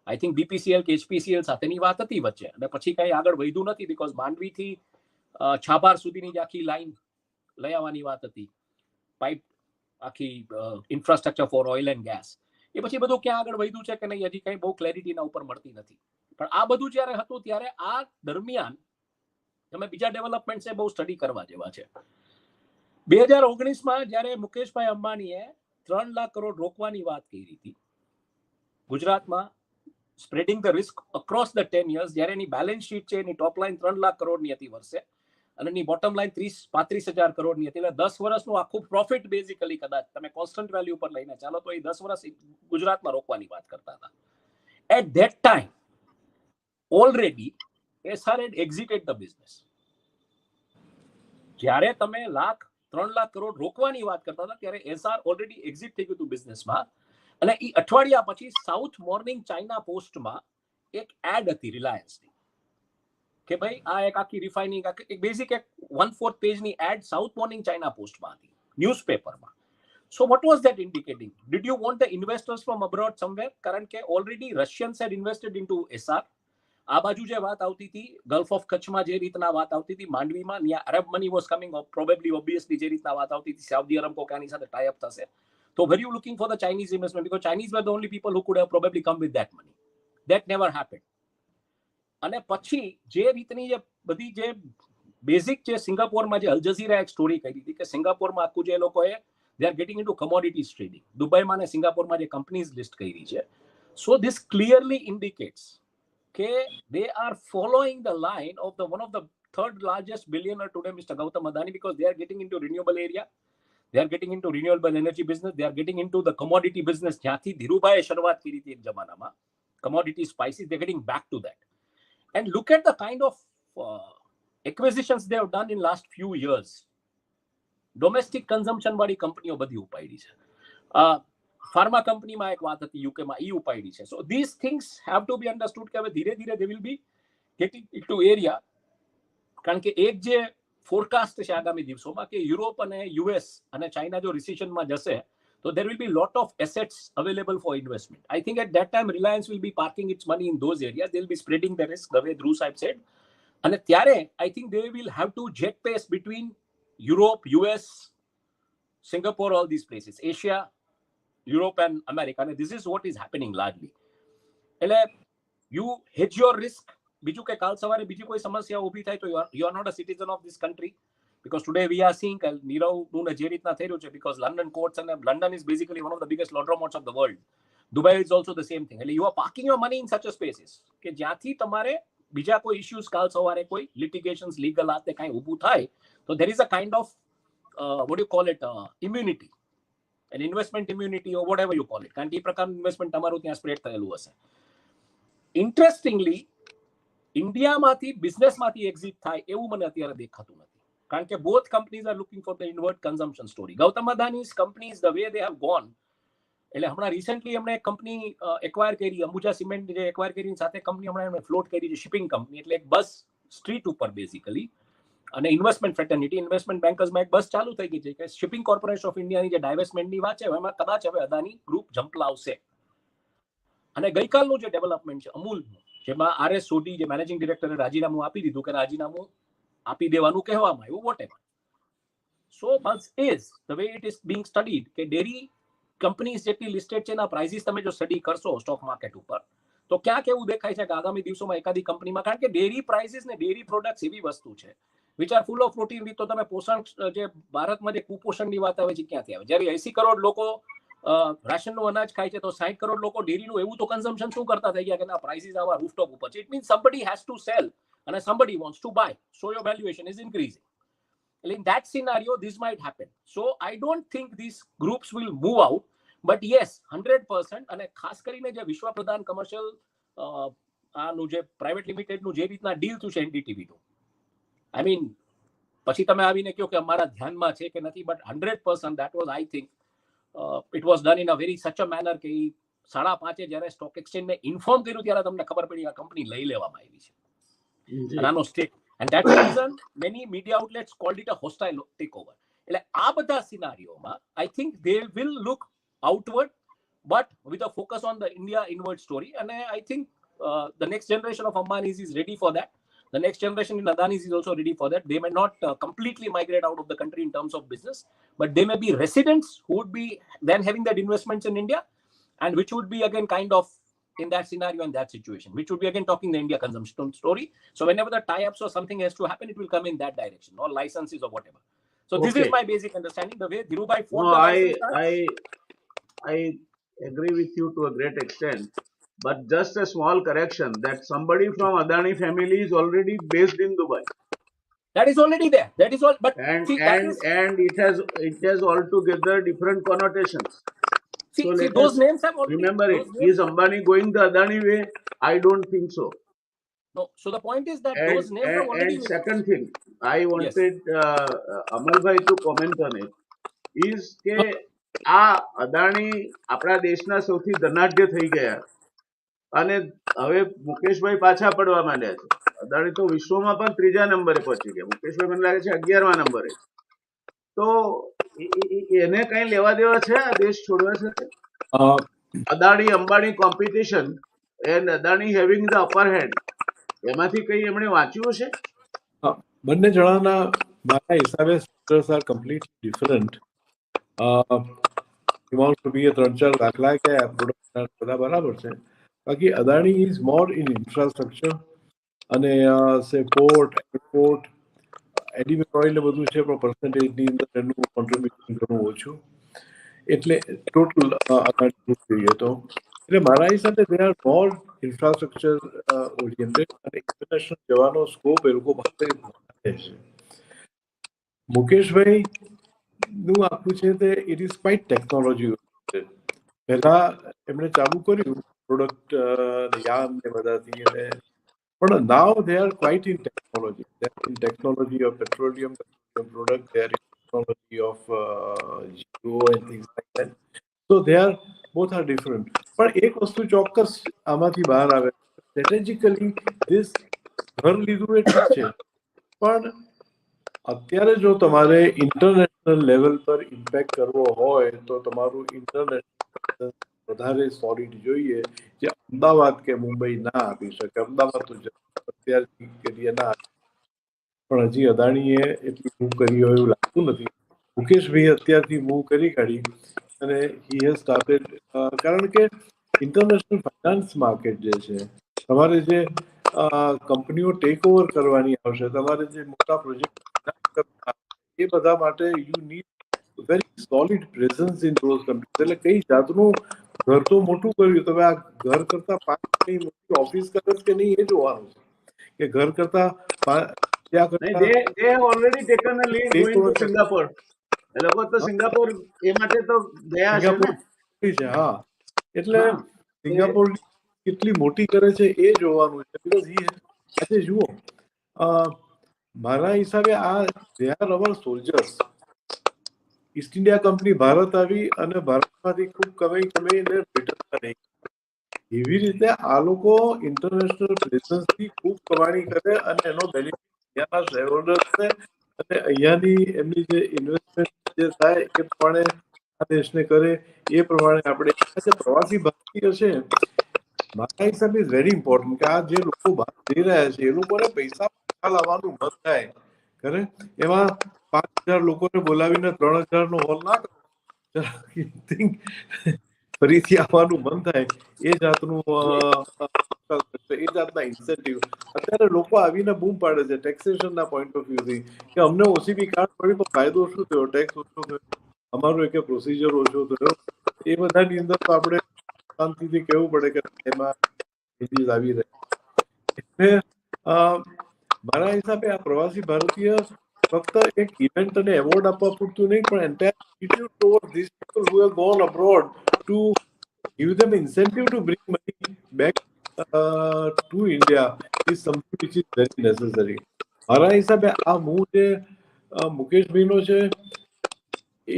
Speaker 2: આઈ થિંક બીપીસીએલ કે એચપીસીએલ સાથેની વાત હતી વચ્ચે, અને પછી કઈ આગળ વધ્યું નથી, બીકોઝ માંડવીથી છાબાર સુધીની જે આખી લાઈન લઈ આવવાની વાત હતી, પાઇપ આખી infrastructure for oil and gas, એ પછી બધું ક્યાં આગળ વધ્યું છે કે નહીં હજી કઈ બહુ ક્લેરિટીના ઉપર મળતી નથી. પણ આ બધું જ્યારે હતું ત્યારે આ દરમિયાન તમે બીજા ડેવલપમેન્ટ બહુ સ્ટડી કરવા જેવા છે. 2019માં જ્યારે મુકેશભાઈ અંબાણીએ 3 લાખ કરોડ રોકવાની વાત કરી હતી ગુજરાતમાં, spreading the risk across the 10 years, જ્યારે એની બેલેન્સ શીટ છે, એની ટોપ લાઈન 3 લાખ કરોડની હતી વર્ષે, અને એની બોટમ લાઈન 30-35 હજાર કરોડની હતી, એટલે 10 વર્ષનું આખું પ્રોફિટ બેઝિકલી કદાચ તમે કોન્સ્ટન્ટ વેલ્યુ પર લઈને ચાલો તો એ 10 વર્ષ ગુજરાતમાં રોકવાની વાત કરતા હતા. At that time already SR had exited the business. જ્યારે તમે 3 લાખ કરોડ રોકવાની વાત કરતા હતા ત્યારે એસઆર ઓલરેડી એક્ઝિટ થઈ ગયું હતું બિઝનેસમાં, અને એ અઠવાડિયા પછી સાઉથ મોર્નિંગ ચાઇના પોસ્ટમાં એક એડ હતી રિલાયન્સની કે ભાઈ આ એક આખી રિફાઇનિંગ, એક બેઝિક એક 1/4 પેજની એડ સાઉથ મોર્નિંગ ચાઇના પોસ્ટમાં હતી, ન્યૂઝપેપરમાં. So what was that indicating? Did you want the investors from abroad somewhere? કારણ કે already Russians had invested into SR. આ બાજુ જે વાત આવતી હતી ગલ્ફ ઓફ કચ્છમાં, જે રીતના વાત આવતી હતી માંડવીમાં, ત્યાં Arab money was coming, probably obviously જે રીતના વાત આવતી હતી સાઉદી અરબ કો આની સાથે ટાઈ અપ થશે, તો were you looking for the Chinese investment? Because Chinese were the only people who could have probably come with that money. That never happened. અને પછી જે રીતની જે બધી જે બેઝિક જે સિંગાપોરમાં જે અલ જઝીરા એક સ્ટોરી કરી હતી કે સિંગાપોરમાં આખું જે લોકોએ they are getting into commodities trading, દુબઈમાં ને સિંગાપોરમાં જે કંપનીઝ લિસ્ટ કરી છે. So this clearly indicates કે they are following the line of the one of the third largest billionaire today, Mr. Gautamadani, because they are getting into renewable area, they are getting into renewable energy business, they are getting into the commodity business, જ્યાંથી ધીરુભાઈએ શરૂઆત કરી હતી એક જમાનામાં, commodity spices, they are getting back to that. And look at the kind of acquisitions they have done in last few years. Domestic consumption વાળી કંપનીઓ બધી ઉપાડી છે. ફાર્મા કંપનીમાં એક વાત હતી યુકેમાં, ઈ ઉપાડી છે. So this things have to B understood કે હવે ધીરે ધીરે they will be gating into area, કારણ કે એક જે ફોરકાસ્ટ છે આગામી દિવસોમાં કે યુરોપ અને યુએસ અને ચાઇના જો રિસેશનમાં જશે તો there will be lot of assets available for investment. I think at that time Reliance will be parking its money in those areas. They will be spreading the risk the way Dhruv Sahib said. અને ત્યારે I think they will have to jet pace between Europe, US, Singapore, all these places, Asia, Europe and America. And this is what is happening largely. એટલે you hedge your risk. બીજું કે કાલ સવારે બીજી કોઈ સમસ્યા ઊભી થાય તો you are not a citizen of this country, because today we are seeing નીરવનું જે રીતના થઈ રહ્યું છે, because London courts and London is basically one of the biggest laundromats of the world. Dubai is also the same thing. એટલે you are parking your money in such a spaces કે જ્યાંથી તમારે બીજા કોઈ issues કાલ સવારે કોઈ litigations, legal આતે કાંઈ ઊભું થાય તો there is a kind of what do you call it, immunity, an investment immunity or whatever you call it, કારણ કે એ પ્રકારનું ઇન્વેસ્ટમેન્ટ તમારું ત્યાં સ્પ્રેડ થયેલું હશે. ઇન્ટરેસ્ટિંગલી ઇન્ડિયામાંથી બિઝનેસમાંથી એક્ઝિટ થાય એવું મને અત્યારે દેખાતું નથી, કારણ કે both companies are looking for the inward consumption story. Gautam Adani's companies, the way they have gone, એટલે હમણાં રિસેન્ટલી એમણે એક કંપની એક્વાયર કરી, અંબુજા સિમેન્ટ જે એક્વાયર કરીને સાથે કંપની હમણાં એમણે ફ્લોટ કરી છે, શિપિંગ કંપની, એટલે એક બસ સ્ટ્રીટ ઉપર બેઝિકલી, અને ઇન્વેસ્ટમેન્ટ ફ્રેટર્નિટી, ઇન્વેસ્ટમેન્ટ બેન્કર્સમાં એક બસ ચાલુ થઈ ગઈ છે કે શિપિંગ કોર્પોરેશન ઓફ ઇન્ડિયાની જે ડાયવેસ્ટમેન્ટની વાત છે એમાં કદાચ હવે અદાની ગ્રુપ ઝંપલાવશે. અને ગઈકાલનું જે ડેવલપમેન્ટ છે અમૂલનું, જેમાં આરએસ સોઢી જે મેનેજિંગ ડિરેક્ટરે રાજીનામું આપી દીધું કે રાજીનામું આપી દેવાનું કહેવામાં આવ્યું, whatever. So bus is the way it is being studied કે ડેરી કંપનીઝ જેટલી લિસ્ટેડ છે એના પ્રાઇસીસ તમે જો સ્ટડી કરશો સ્ટોક માર્કેટ ઉપર તો ક્યાંક એવું દેખાય છે કે આગામી દિવસોમાં એકાદી કંપનીમાં, કારણ કે ડેરી પ્રાઇસીસ ને ડેરી પ્રોડક્ટ્સ એવી વસ્તુ છે which are full of protein. તો તમે પોષણ, જે ભારતમાં જે કુપોષણની વાત આવે છે ક્યાંથી આવે? જ્યારે 80 કરોડ લોકો રાશનનું અનાજ ખાય છે તો 60 કરોડ લોકો ડેરીનું એવું તો કન્ઝમ્પશન શું કરતા થઈ ગયા કે ના પ્રાઇસીસ આવા રૂફટોપ ઉપર છે. It means somebody has to sell અને somebody wants to buy, so your valuation is increasing. In that scenario, this might happen. So I don't think these groups will move out. But yes, 100%. અને ખાસ કરીને જે વિશ્વપ્રધાન કમર્શિયલ આનું જે પ્રાઇવેટ લિમિટેડનું જે રીતના ડીલ થયું છે એનડીટીવીનું, આઈ મીન પછી તમે આવીને કહો કે અમારા ધ્યાનમાં છે કે નથી, but 100% that was, I think, it was done in a very such a manner કે 5:30 જ્યારે સ્ટોક એક્સચેન્જને ઇન્ફોર્મ કર્યું ત્યારે તમને ખબર પડી આ કંપની લઈ લેવામાં આવી છે આનો stack. And that's the reason many media outlets called it a hostile takeover. એટલે આ બધા સિનારીઓમાં I think they will look outward, but with a focus on the India inward story. And I think the next generation of Ambanis is ready for that. The next generation in Adanis is also ready for that. They may not completely migrate out of the country in terms of business, but they may be residents who would be then having that investments in India, and which would be again kind of in that scenario and that situation, which would be again talking the India consumption story. So whenever the tie-ups or something has to happen, it will come in that direction, or licenses or whatever. So this is my basic understanding. The way Dhirubhai fought the
Speaker 1: I agree with you to a great extent, but just a small correction that somebody from Adani family is already based in Dubai.
Speaker 2: That is already there. That is all. But
Speaker 1: And
Speaker 2: see,
Speaker 1: and it has altogether different connotations.
Speaker 2: see, those names have already.
Speaker 1: Remember it. Is Ambani going the Adani way? I don't think so.
Speaker 2: No. So the point is that those names are already.
Speaker 1: And second thing, I wanted Amal bhai to comment on it. Is કે આ અદાણી આપણા દેશના સૌથી ધનાઢ્ય થઈ ગયા અને હવે મુકેશભાઈ પાછા પડવા માંડ્યા છે. અદાણી તો વિશ્વમાં પણ 3જા નંબરે પહોંચી ગયા. મુકેશભાઈ મને લાગે છે 11મા નંબરે. તો એને કઈ લેવા દેવા છે આ દેશ છોડવા છે? Adani Ambani competition and Adani having the upper hand, એમાંથી કઈ એમણે વાંચ્યું છે?
Speaker 3: બંને જણાના મારા હિસાબે structures are completely different. amount to be a 3-4 lakh કે પ્રોડક્ટ બધા બરાબર છે. બાકી Adani is more in infrastructure અને say port, airport, edible oil ને બધું છે, પણ પર્સન્ટેજની અંદર એનું કોન્ટ્રીબ્યુશન ઘણું ઓછું. એટલે ટોટલ અદાણી જોઈએ તો એટલે મારા હિસાબે they are more infrastructure oriented અને ઇન્ટરનેશનલ જવાનો સ્કોપ એ લોકો પાસે છે. મુકેશભાઈ નું આખું છે તે ઇટ ઇઝ ક્વાઇટ ટેકનોલોજી. પહેલા એમણે ચાલુ કર્યું પ્રોડક્ટ યાન ને બધાથી, પણ now they are quite in technology. They are in technology of petroleum product, they are in technology of Jio and things like that. So they are both are different. પણ એક વસ્તુ ચોક્કસ આમાંથી બહાર આવે, સ્ટ્રેટેજિકલી ધીસ ઘર લીધું એ ઠીક છે, પણ અત્યારે જો તમારે ઇન્ટરનેશનલ લેવલ પર ઇમ્પેક્ટ કરવો હોય તો તમારું ઇન્ટરનેશનલ વધારે સોલિડ જોઈએ, જે અમદાવાદ કે મુંબઈ ના આપી શકે. અમદાવાદ તો અત્યારથી કરીએ ના, પણ હજી અદાણીએ એટલી મૂવ કરી હોય એવું લાગતું નથી. મુકેશભાઈ અત્યારથી મૂવ કરી કાઢી અને હી હેઝ સ્ટાર્ટેડ, કારણ કે ઇન્ટરનેશનલ ફાઇનાન્સ માર્કેટ જે છે, તમારે જે કંપનીઓ ટેક ઓવર કરવાની આવશે, તમારે જે મોટા પ્રોજેક્ટ એ બધા માટે you need very solid presence in those countries. એટલે કઈ જાતનું ઘર તો મોટું કર્યું, તમે આ ઘર કરતા 5 મોટી ઓફિસ કરે કે નહીં એ જોવાનું છે, કે ઘર કરતા ત્યાં કરતા
Speaker 1: they have already taken a lead going to Singapore. એ લોકો તો સિંગાપોર એ માટે તો ગયા છે ને.
Speaker 3: હા, એટલે સિંગાપોર કેટલી મોટી કરે છે એ જોવાનું છે. આજે જુઓ, મારા હિસાબે આ they are our soldiers. East India company Bharat આવી અને ભારતમાંથી ખૂબ કમાઈને બ્રિટનમાં રહી. એવી રીતે આ લોકો ઇન્ટરનેશનલ પ્રેઝન્સથી ખૂબ કમાણી કરે અને એનો બેનિફિટ અહીંયાના શેરહોલ્ડર્સને અને અહીંયાની એમની જે ઇન્વેસ્ટમેન્ટ જે થાય એ પ્રમાણે આ દેશને કરે એ પ્રમાણે આપણે પ્રવાસી ભારતીય છે. મારા હિસાબે ઇઝ વેરી ઇમ્પોર્ટન્ટ કે આ જે લોકો બહાર જઈ રહ્યા છે એ લોકોને પૈસા લાવવાનું મન થાય કરે. એમાં 5,000 લોકોને બોલાવીને 3,000 નો હોલ ના કરો, ફરીથી આવવાનું મન થાય એ જાતનું એ જાતના ઇન્સેન્ટિવ અત્યારે લોકો આવીને બૂમ પાડે છે ટેક્સેશનના પોઈન્ટ ઓફ વ્યૂથી કે અમને ઓસીબી કાર્ડ મળ્યું તો ફાયદો શું થયો, ટેક્સ ઓછો થયો, અમારો એક પ્રોસિજર ઓછો થયો. એ બધાની અંદર તો આપણે શાંતિથી કહેવું પડે કે એમાં ચેન્જીસ આવી રહે. એટલે મારા હિસાબે આ પ્રવાસી ભારતીય ફક્ત એક ઇવેન્ટ અને એવોર્ડ આપવા પૂરતું નહીં, પણ entire attitude toward this people who have gone abroad to give them incentive to bring money back to India is something which is very necessary. મારા હિસાબે આ મૂવ જે મુકેશભાઈનો છે,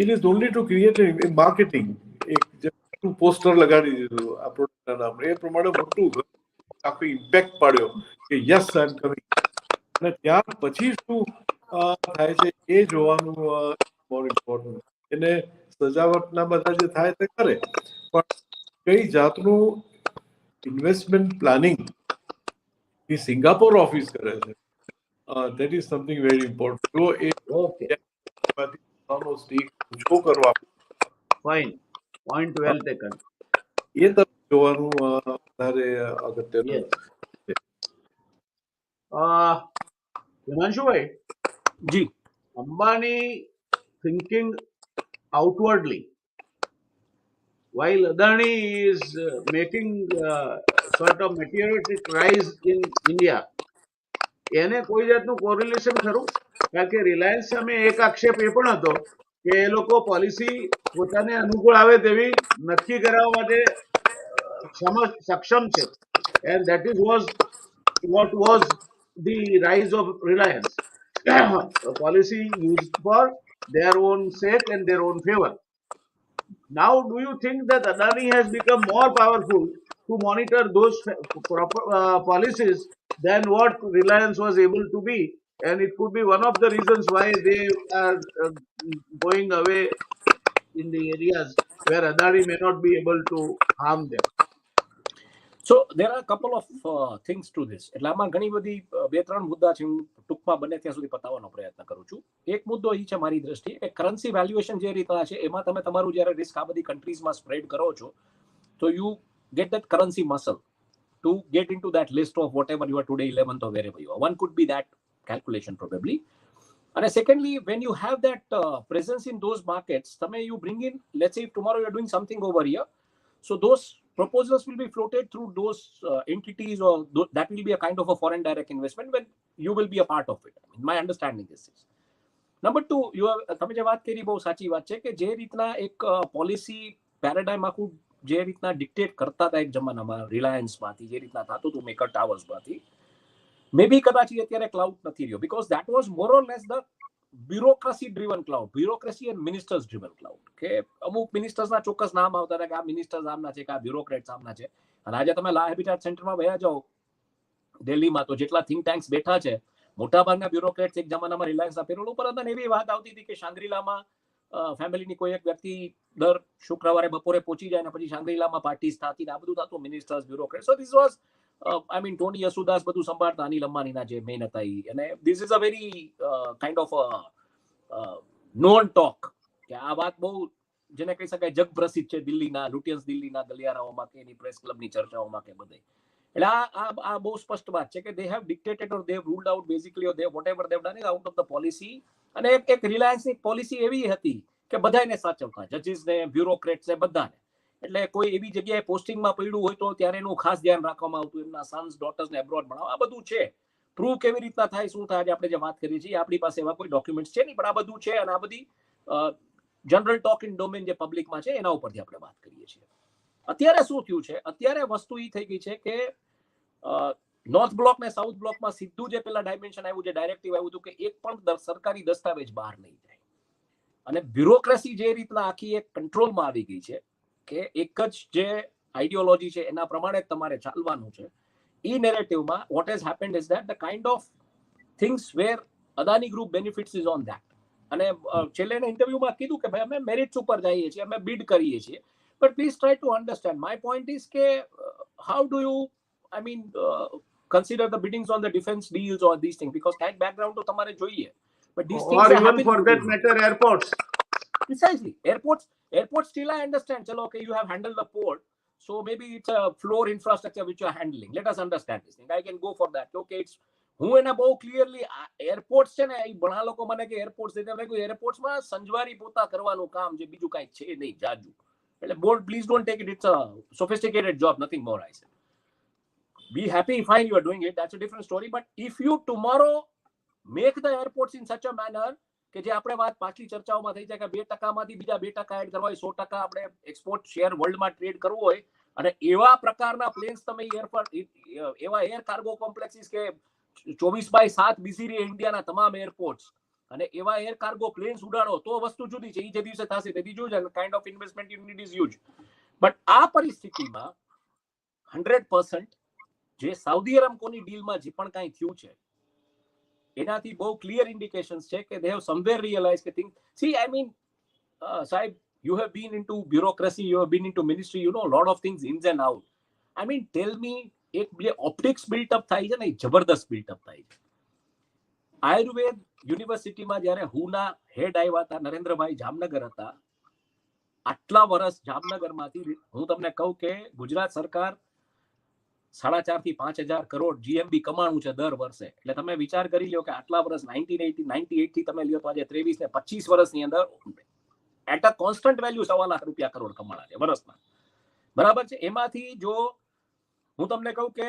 Speaker 3: it is only to create a marketing, એક પોસ્ટર લગાડી દીધું આ પ્રોડક્ટના નામ, એ પ્રમાણે મોટું આખો ઇમ્પેક્ટ પાડ્યો કે યસ આઈ એમ કમિંગ, અને ત્યાર પછી શું થાય છે એ જોવાનું મોર ઇમ્પોર્ટન્ટ. એને સજાવટના બધા જે થાય તે કરે, પણ કઈ જાતનું ઇન્વેસ્ટમેન્ટ પ્લાનિંગ એ સિંગાપોર ઓફિસ કરે છે, that is something very important. જો એ
Speaker 1: Okay,
Speaker 3: સ્ટેક ઓછો કરવા,
Speaker 1: fine. Point well taken.
Speaker 3: એ તરફ જોવાનું વધારે અગત્યનું.
Speaker 1: Yes. Himanshuભાઈ,
Speaker 2: G,
Speaker 1: Ambani thinking outwardly, while Adani is making sort of meteoric rise in India, એને કોઈ જાતનું કોરિલેશન ખરું? કારણ કે રિલાયન્સ સામે એક આક્ષેપ એ પણ હતો કે એ લોકો પોલિસી પોતાને અનુકૂળ આવે તેવી નક્કી કરાવવા માટે સક્ષમ છે, and that is was what was the rise of Reliance. A policy used for their own sake and their own favor. Now, do you think that Adani has become more powerful to monitor those proper policies than what Reliance was able to be? And it could be one of the reasons why they are going away in the areas where Adani may not be able to harm them.
Speaker 2: So there are a couple of things to this. એટલે આમાં ઘણી બધી બે ત્રણ મુદ્દા છે, હું ટૂંકમાં બને ત્યાં સુધી પતાવવાનો પ્રયત્ન કરું છું. એક મુદ્દો એ છે મારી દ્રષ્ટિએ કે કરન્સી વેલ્યુએશન જે રીતના છે એમાં તમે તમારું જ્યારે રિસ્ક આ બધી કન્ટ્રીઝમાં સ્પ્રેડ કરો છો, તો you get that currency muscle to get into that list of whatever you are today 11th or wherever you are. One could be that calculation probably. And secondly, when you have that presence in those markets, you bring in, let's say if tomorrow you are doing something over here, so those proposals will be floated through those entities, or that will be a kind of a foreign direct investment when you will be a part of it. I mean, my understanding is this. Number two, તમે જે વાત કરી બહુ સાચી વાત છે કે જે રીતના એક પોલિસી પેરાડાઇમ આખું જે રીતના ડિક્ટેટ કરતા હતા એક જમાનામાં રિલાયન્સમાંથી, જે રીતના થતું હતું મેકર ટાવર્સમાંથી, મે બી કદાચ અત્યારે ક્લાઉડ નથી રહ્યો, because that was more or less the bureaucracy driven clout, bureaucracy and ministers driven clout, કે અમુક મિનિસ્ટર્સના ચોક્કસ નામ આવતા હતા કે આ મિનિસ્ટર્સ આમના છે, કે આ બ્યુરોક્રેટ્સ આમના છે. અને આજે તમે લા હેબિટાટ સેન્ટરમાં વયા જાઓ દિલ્હીમાં, તો જેટલા થિંક ટેન્ક્સ બેઠા છે, મોટાભાગના બ્યુરોક્રેટ્સ એક જમાનામાં રિલાયન્સના પેરોલ ઉપર હતા. અને એવી વાત આવતી હતી કે શાંગ્રીલામાં ફેમિલીની કોઈ એક વ્યક્તિ દર શુક્રવારે બપોરે પહોંચી જાય ને પછી શાંગ્રીલામાં પાર્ટીઝ થતી ને આ બધું થતું, ministers, bureaucrat. So this was I mean, Tony Yasudas બધું સંભાળતા, અનિલ અંબાણીના જે મેઇન હતા ઈ. અને this is a very kind of non talk, કે આ વાત બહુ જેને કહી શકાય જગ પ્રસિદ્ધ છે દિલ્હીના લુટિયન્સ, દિલ્હીના ગલિયારાઓમાં કે એની પ્રેસ ક્લબની ચર્ચાઓમાં કે બધે. એટલે આ બહુ સ્પષ્ટ વાત છે કે they have dictated or they have ruled out basically, or they whatever they have done is out of the policy. અને એક રિલાયન્સની પોલિસી એવી હતી કે બધાને સાચવતા, જજીસને, બ્યુરોક્રેટ્સને, બધાને. એટલે કોઈ એવી જગ્યાએ પોસ્ટિંગમાં પડ્યું હોય તો ત્યારે એનું ખાસ ધ્યાન રાખવામાં આવતું, એમના સન્સ ડોટર્સને એબ્રોડ ભણાવવા. આ બધું છે. પ્રૂવ કેવી રીતના થાય, શું થાય, આજે આપણે જે વાત કરીએ છીએ આપણી પાસે એવા કોઈ ડોક્યુમેન્ટ્સ છે નહીં, પણ આ બધું છે. અને આ બધી જનરલ ટોક ઇન ડોમેન જે પબ્લિકમાં છે એના ઉપરથી આપણે વાત કરીએ છીએ. અત્યારે શું થયું છે, અત્યારે વસ્તુ એ થઈ ગઈ છે કે નોર્થ બ્લોક ને સાઉથ બ્લોકમાં સીધું જે પેલા ડાયમેન્શન આવ્યું, જે ડાયરેક્ટિવ આવ્યું હતું કે એક પણ સરકારી દસ્તાવેજ બહાર નહીં જાય. અને બ્યુરોક્રેસી જે રીતના આખી એક કંટ્રોલમાં આવી ગઈ છે કે એક જ જે આઈડિયોલોજી છે એના પ્રમાણે તમારે ચાલવાનું છે. ઈ નેરેટિવમાં what has happened is that the kind of things where Adani Group benefits is on that. અને છેલ્લે ઇન્ટરવ્યુમાં કીધું કે ભાઈ અમે મેરિટ્સ ઉપર જઈએ છીએ, અમે બીડ કરીએ છીએ, but please try to understand. My point is કે how do you, I mean, consider the biddings on the defense deals or these things, because that background to તમારે જોઈએ. But these things
Speaker 1: Or
Speaker 2: are
Speaker 1: even
Speaker 2: happening
Speaker 1: for that matter, airports.
Speaker 2: Precisely. Airports still I understand. Chalo, okay, you have handled the port, so maybe it's a floor infrastructure which you are handling. Let us understand this thing. I can go for that. Okay, it's હું એને બહુ ક્લિયરલી એરપોર્ટ્સ છે ને, એ ઘણા લોકો મને કે એરપોર્ટ્સ એરપોર્ટ્સમાં સંજવારી પોતા કરવાનું કામ, જે બીજું કાંઈ છે નહીં જાજુ. એટલે board please don't take it, it's a sophisticated job, nothing more. I said be happy, fine, you are doing it, that's a different story. But if you tomorrow make the airports in such a manner કે જે આપણે વાત પાછલી ચર્ચાઓમાં થઈ જાય કે 2% માંથી બીજા 2% એડ કરવા હોય, 100% આપણે એક્સપોર્ટ શેર વર્લ્ડમાં ટ્રેડ કરવું હોય, અને એવા પ્રકારના પ્લેન્સ તમે એવા એર કાર્ગો કોમ્પ્લેક્સીસ કે 24/7 બિઝી રહે ઇન્ડિયાના તમામ એરપોર્ટ્સ, અને એવા એર કાર્ગો પ્લેન્સ ઉડાડો તો વસ્તુ જુદી છે. એ જે દિવસે થશે તે બીજું છે. Kind of investment you need is huge. But આ પરિસ્થિતિમાં 100% જે સાઉદી અરામકોની ડીલમાં જે પણ કાંઈ થયું છે એનાથી બહુ ક્લિયર ઇન્ડિકેશન્સ છે કે દે હેવ સમવેર રિયલાઇઝ કે થિંગ સી આઈ મીન સાહેબ, you have been into bureaucracy, you have been into ministry, you know a lot of things ins and out. I mean, tell me, એક જે ઓપ્ટિક્સ બિલ્ટ અપ થાય છે ને, જબરદસ્ત બિલ્ટ અપ થાય છે. આયુર્વેદ યુનિવર્સિટીમાં જ્યારે હુના હેડ આવ્યા હતા, નરેન્દ્રભાઈ જામનગર હતા. આટલા વર્ષ જામનગરમાંથી હું તમને કહું કે ગુજરાત સરકાર 4.5 થી 5,000 કરોડ જીએમબી કમાણું છે દર વર્ષે. એટલે તમે વિચાર કરી લો કે આટલા વર્ષ 1998 થી તમે લ્યો તો આજે 23 ને 25 વર્ષની અંદર at a constant value 1.25 lakh રૂપિયા કરોડ કમાણા છે વર્ષના. બરાબર છે. એમાંથી જો હું તમને કહું કે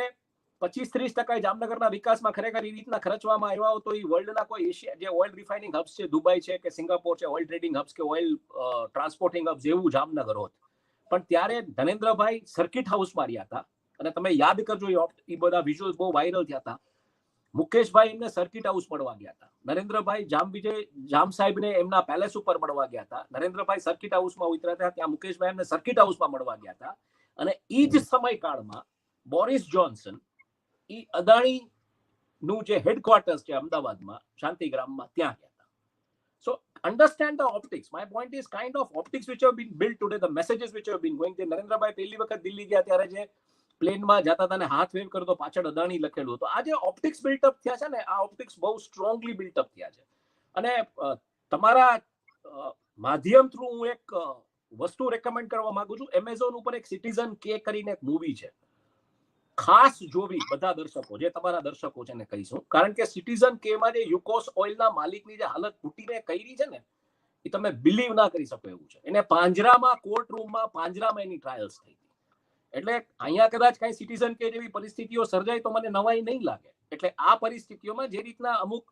Speaker 2: 25-30% જામનગરના વિકાસમાં ખરેખર એ રીતના ખર્ચવામાં આવ્યા હોય તો એ વર્લ્ડના કોઈ એશિયા જે ઓઇલ રિફાઇનિંગ હબ્સ છે, દુબઈ છે કે સિંગાપોર છે, ઓઇલ ટ્રેડિંગ હબ્સ કે ઓઇલ ટ્રાન્સપોર્ટિંગ હબ્સ, એવું જામનગર હોત. પણ ત્યારે ધનેન્દ્રભાઈ સર્કિટ હાઉસમાં રહ્યા હતા, અને તમે યાદ કરજો એ બધા વિઝ્યુઅલ્સ બહુ વાયરલ થયા હતા. મુકેશભાઈ એમને સર્કિટ હાઉસ મળવા ગયા હતા. નરેન્દ્રભાઈ જામ સાહેબને એમના પેલેસ ઉપર મળવા ગયા હતા. નરેન્દ્રભાઈ સર્કિટ હાઉસમાં ઉતર્યા હતા, ત્યાં મુકેશભાઈ એમને સર્કિટ હાઉસમાં મળવા ગયા હતા. અને એ જ સમયકાળમાં બોરિસ જોન્સન એ અદાણી નું જે હેડક્વાર્ટર્સ છે અમદાવાદમાં શાંતિગ્રામમાં, ત્યાં ગયા હતા. સો understand the optics. My point is kind of optics which have been built today, the messages which have been going there. Narendrabhai પહેલી વખત દિલ્હી ગયા ત્યારે જે પ્લેનમાં જતા હતા ને હાથ વેવ કરતો પાછળ અદાણી લખેલું હતું. આ જે ઓપ્ટિક્સ બિલ્ટઅપ થયા છે ને, આ ઓપ્ટિક્સ બહુ સ્ટ્રોંગલી બિલ્ટઅપ થયા છે. અને તમારા માધ્યમ થ્રુ હું એક વસ્તુ રેકમેન્ડ કરવા માંગુ છું. એમેઝોન ઉપર એક સિટીઝન કે કરીને એક મૂવી છે, ખાસ જોવી બધા દર્શકો, જે તમારા દર્શકો છે ને કહીશું. કારણ કે સિટીઝન કે માં જે યુકોસ ઓઇલના માલિકની જે હાલત તૂટીને કરી છે ને, એ તમે બિલીવ ના કરી શકો એવું છે. એને પાંજરામાં, કોર્ટ રૂમમાં પાંજરામાં એની ટ્રાયલ્સ થઈ. એટલે અહીંયા કદાચ કઈ સિટીઝન કે જેવી પરિસ્થિતિઓ સર્જાય તો મને નવાઈ નહીં લાગે. એટલે આ પરિસ્થિતિઓમાં જે રીતના અમુક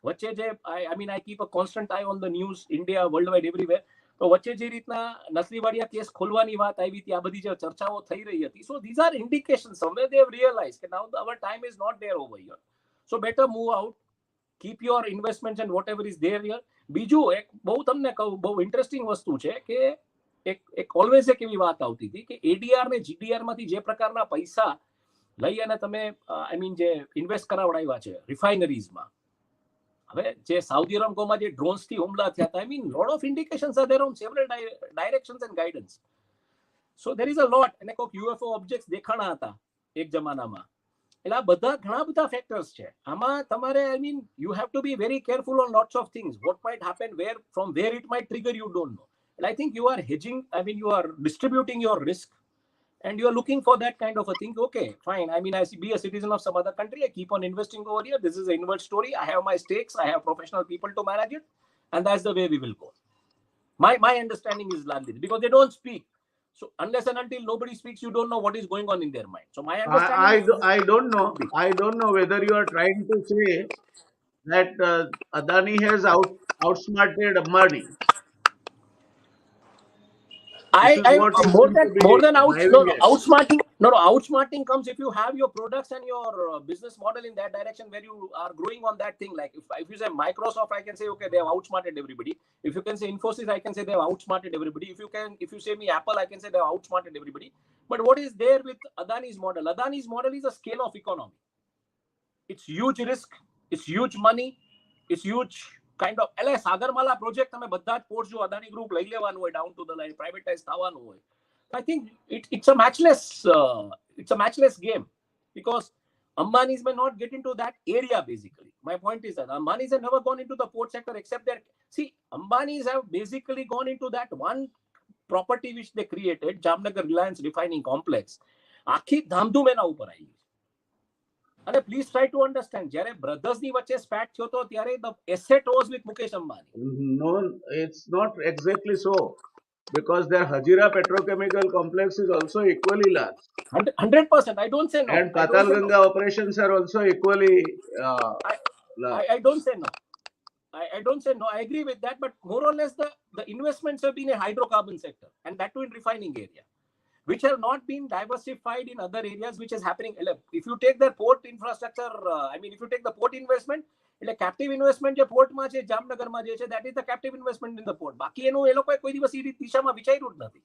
Speaker 2: વચ્ચે જે આઈ keep a constant I on the news India, world wide, everywhere, તો વચ્ચે જે રીતના નસલીવાડિયા કેસ ખોલવાની વાત આવી હતી, આ બધી જે ચર્ચાઓ થઈ રહી હતી, so these are indication somewhere they have realise કે now our time is not there over here, so better move out, keep your investment and whatever is there here. બીજું એક બહુ તમને કહું, બહુ ઇન્ટરેસ્ટિંગ વસ્તુ છે કે એક ઓલવેઝ એક એવી વાત આવતી હતી કે એડીઆર ને જીડીઆર માંથી જે પ્રકારના પૈસા લઈ અને તમે જે ઇન્વેસ્ટ કરાવડાવ્યા છે રિફાઇનરીઝમાં, હવે જે સાઉદી અરામકોમાં જે ડ્રોન્સ થી હુમલા થયા હતા, lot of indications are there on several directions and guidance. So there is a lot. અને કોઈક યુએફઓ ઓબ્જેક્ટ્સ દેખાણા હતા એક જમાનામાં. એટલે આ બધા ઘણા બધા ફેક્ટર્સ છે. આમાં તમારે you have to be very careful on lots of things. What might happen, from where it might trigger, you don't know. And I think you are hedging, you are distributing your risk, and you are looking for that kind of a thing. Okay, fine. I be a citizen of some other country. I keep on investing over here. This is an inward story. I have my stakes. I have professional people to manage it. And that's the way we will go. My understanding is like this, because they don't speak. So unless and until nobody speaks, you don't know what is going on in their mind. So my understanding
Speaker 1: I don't know whether you are trying to say that Adani has outsmarted Ambani.
Speaker 2: Outsmarting comes if you have your products and your business model in that direction where you are growing on that thing. Like if you say Microsoft, I can say, okay, they have outsmarted everybody. If you can say Infosys, I can say they have outsmarted everybody. If you say me Apple, I can say they have outsmarted everybody. But what is there with Adani's model? Adani's model is a scale of economy. It's huge risk, it's huge money, it's huge kind of Sagarmala project તમે બધા જ પોર્ટ જો અદાની ગ્રુપ લઈ લેવાનું હોય, down to the line privatise થવાનું હોય, I think it's a matchless game, because Ambanis may not get into that area. Basically my point is that Ambanis have never gone into the port sector, except that, see, Ambanis have basically gone into that one property which they created, Jamnagar Reliance Refining Complex. આખી ધામધૂમ એના ઉપર આવી. અને પ્લીઝ ટ્રાય ટુ અન્ડરસ્ટેન્ડ, જ્યારે બ્રધર્સ ની વચ્ચે સ્પેટ થયો તો ત્યારે the asset was with Mukesh Ambani.
Speaker 1: No, it's not exactly so, because their Hajira petrochemical complex is also equally large.
Speaker 2: 100%. I don't say no.
Speaker 1: And Patalganga operations are also equally
Speaker 2: I don't say no. I don't say no. I agree with that, but more or less the investments have been in hydrocarbon sector, and that too in refining area, which have not been diversified in other areas, which is happening. If you take the port infrastructure, if you take the port investment, captive investment જે પોર્ટમાં છે જામનગરમાં જે છે, that is the captive investment in the port. બાકી એનું એ લોકોએ કોઈ દિવસ એ દિશામાં વિચાર્યું જ નથી.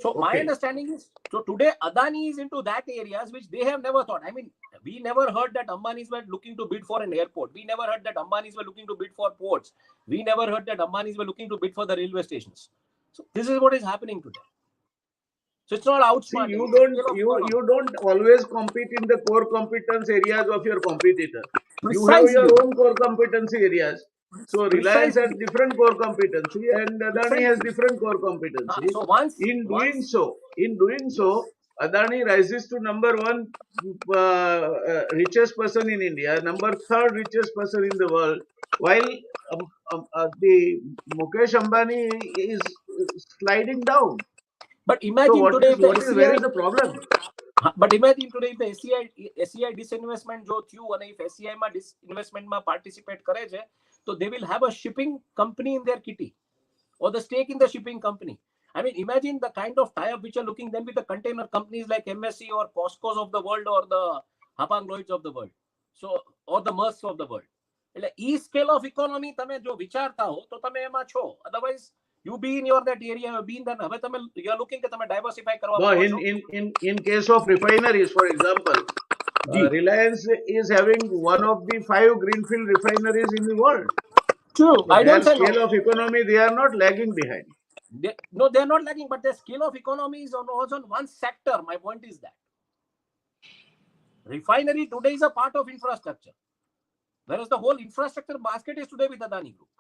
Speaker 2: So my understanding is, so today Adani is into that areas which they have never thought. I mean, we never heard that Ambanis were looking to bid for an airport. We never heard that Ambanis were looking to bid for ports. We never heard that Ambanis were looking to bid for the railway stations. So this is what is happening today. So it's not outsmarting.
Speaker 1: You don't always compete in the core competence areas of your competitor.
Speaker 2: Precisely.
Speaker 1: You have your own core competency areas. So Reliance has different core competency and Adani has different core competency. In doing so, Adani rises to number one richest person in India, number third richest person in the world, while the Mukesh Ambani is sliding down.
Speaker 2: But imagine
Speaker 1: so
Speaker 2: today
Speaker 1: where is the problem?
Speaker 2: But imagine today if the SCI disinvestment jo thyu and if SCI ma disinvestment ma participate કરે છે, so they will have a shipping company in their kitty or the stake in the shipping company. I mean, imagine the kind of tie-up which are looking then with the container companies like MSC or Costco's of the world or the Hapag Lloyd's of the world, so or the Maersk of the world. એટલે ઈ scale of economy તમે જો વિચારતા હો તો તમે એમાં છો. Otherwise you be in your that area, you be in that. હવે તમે you are looking કે તમે diversify કરવા માંગો છો.
Speaker 1: In case of refineries, for example, Reliance is having one of the 5 greenfield refineries in the world.
Speaker 2: True.
Speaker 1: So
Speaker 2: I don't say
Speaker 1: scale
Speaker 2: no.
Speaker 1: of economy, they are not lagging behind.
Speaker 2: They are not lagging, but the scale of economy is also on one sector. My point is that refinery today is a part of infrastructure, whereas the whole infrastructure basket is today with Adani Group.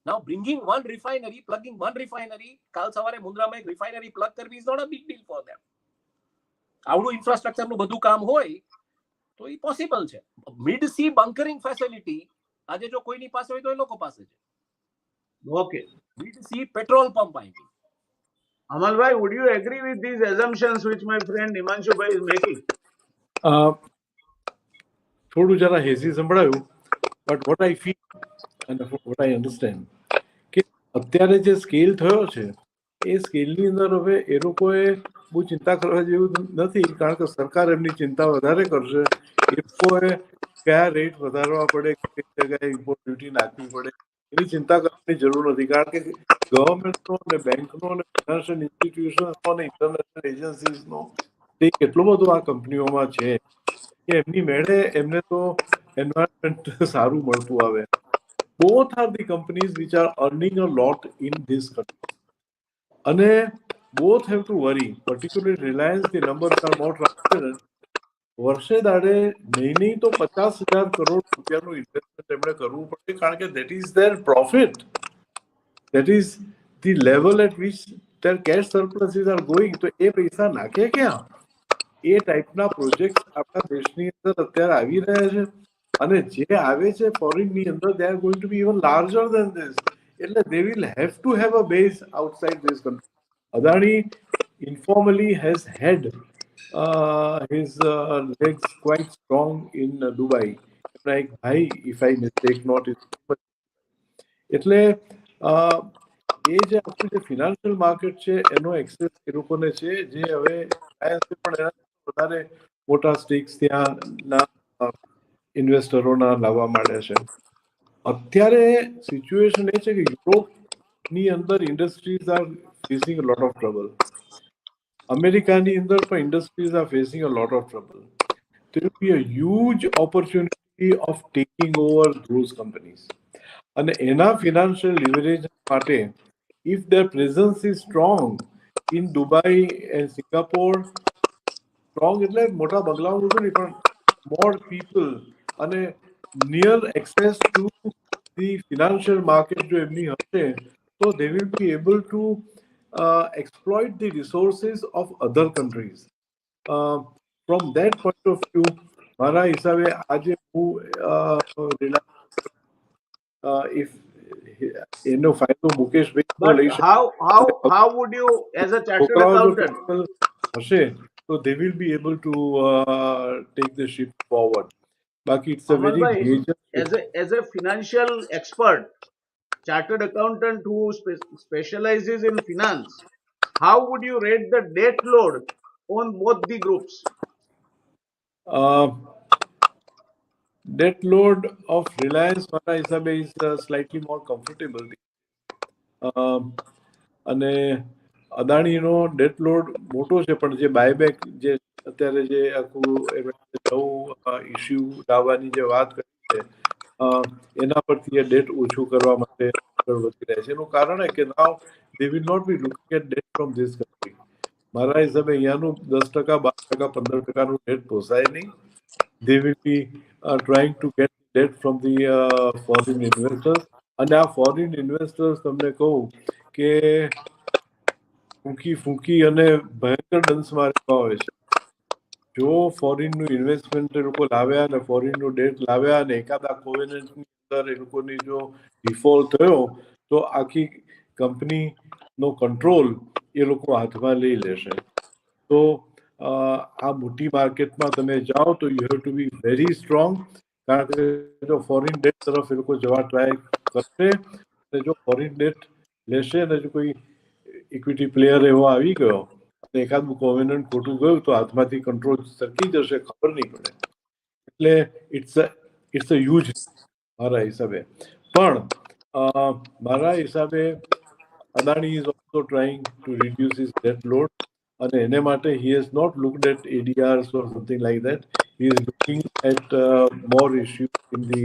Speaker 2: Now bringing one refinery, plugging one refinery, કાલ સવારે મુન્દ્રામાં એક refinery plug કરવી is not a big deal for them. આવડું infrastructure નું બધું કામ હોય તો એ possible છે. Mid sea bunkering facility આજે જો કોઈની પાસે હોય તો એ લોકો પાસે છે.
Speaker 1: Okay.
Speaker 2: Mid sea petrol pump piping.
Speaker 1: Amal bhai, would you agree with these assumptions which my friend Himanshu bhai is making?
Speaker 3: થોડું જરા હેઝી સંભળાયું, but what I feel and what I understand કે અત્યારે જે સ્કેલ થયો છે એ સ્કેલની અંદર હવે એ લોકોએ બહુ ચિંતા કરવા જેવું નથી, કારણ કે સરકાર એમની ચિંતા વધારે કરશે. એ લોકોએ કયા રેટ વધારવા પડે, કઈ જગ્યાએ ઇમ્પોર્ટ ડ્યુટી નાખવી પડે એની ચિંતા કરવાની જરૂર નથી, કારણ કે ગવર્મેન્ટનો અને બેંકનો અને ફાઇનાન્શિયલ ઇન્સ્ટિટ્યુશન્સનો અને ઇન્ટરનેશનલ એજન્સીસનો તે કેટલો બધો આ કંપનીઓમાં છે કે એમની મેળે એમને તો એન્વાયરમેન્ટ સારું મળતું આવે. Both are the companies which are earning a lot in this country. And both have to worry, particularly Reliance, the numbers are more transparent. વર્ષે દાડે નહીં તો 50,000 કરોડ રૂપિયાનું ઇન્વેસ્ટમેન્ટ એમણે કરવું પડશે, કારણ કે that is their profit. That is the level at which their cash surpluses are going. તો એ પૈસા નાખે ક્યાં? એ ટાઈપના પ્રોજેક્ટ આપણા દેશની અંદર અત્યારે આવી રહ્યા છે. અને જે આવે છે ફોરેનની અંદર, they are going to be even larger than this. એટલે they will have to have a base outside this country. Adani informally has had his legs quite strong in Dubai. Like bhai, if I mistake not, એટલે એ જે આપણું જે ફિનાન્શિયલ માર્કેટ છે એનો એક્સેસ એ લોકોને છે, જે હવે પણ એના વધારે મોટા સ્ટેક્સ ત્યાંના ઇન્વેસ્ટરોના લાવવા માંડ્યા છે. અત્યારે સિચ્યુએશન એ છે કે યુરોપની અંદર industries R facing a lot of trouble. અમેરિકાની અંદર પણ industries R facing a lot of trouble. There will be a huge opportunity of taking over those companies. અને એના ફિનાન્શિયલ લિવરેજ માટે if their presence is strong in Dubai and Singapore, strong એટલે મોટા બંગલાઓ નથી પણ more people અને near access to the financial market જો એમની હશે તો they will be able to exploit the resources of other countries. From that point of view, મારા હિસાબે આજે હું if એનો ફાયદો મુકેશભાઈ લઈ શકે.
Speaker 1: How would you, as a chartered accountant,
Speaker 3: હશે તો they will be able to take the ship forward. બાકી it's a very
Speaker 1: Amalbhai,
Speaker 3: major
Speaker 1: as a financial expert, chartered accountant who specializes in finance, how would you rate the debt load on both the groups?
Speaker 3: Debt load of Reliance મારા હિસાબે is slightly more comfortable. અને અદાણીનો ડેટ લોડ મોટો છે, પણ જે બાયબેક જે અત્યારે જે આખું નવું ઇસ્યુ લાવવાની જે વાત કરી છે એના પરથી એ ડેટ ઓછું કરવા માટે આગળ વધી રહ્યા છે. એનું કારણ એ કે now they will not be looking at debt from this country. મારા હિસાબે અહીંયાનું 10%, 12%, 15%નું ડેટ પોસાય નહીં. They will be trying to get debt from the foreign investors. અને આ ફોરેન ઇન્વેસ્ટર્સ તમને કહું કે ફૂંકી અને ભયંકર ડંસ મારવા હોય છે. જો ફોરેનનું ઇન્વેસ્ટમેન્ટ એ લોકો લાવ્યા અને ફોરેનનું ડેટ લાવ્યા અને એકાદા કોવેનન્ટની અંદર એ લોકોની જો ડિફોલ્ટ થયો તો આખી કંપનીનો કંટ્રોલ એ લોકો હાથમાં લઈ લેશે. તો આ મોટી માર્કેટમાં તમે જાઓ તો you have to be very strong, કારણ કે જો ફોરેન ડેટ તરફ એ લોકો જવા ટ્રાય કરશે અને જો ફોરેન ડેટ લેશે અને જો કોઈ ઇક્વિટી પ્લેયર એવો આવી ગયો અને એકાદું કોવેનન્ટ ખોટું ગયું તો હાથમાંથી કંટ્રોલ સરકી જશે, ખબર નહીં પડે. એટલે ઇટ્સ અ હ્યુજ મારા હિસાબે. પણ મારા હિસાબે Adani is also trying to reduce his date load, અને એને માટે he has not looked at ADRs or something like that. He is looking at more issues in the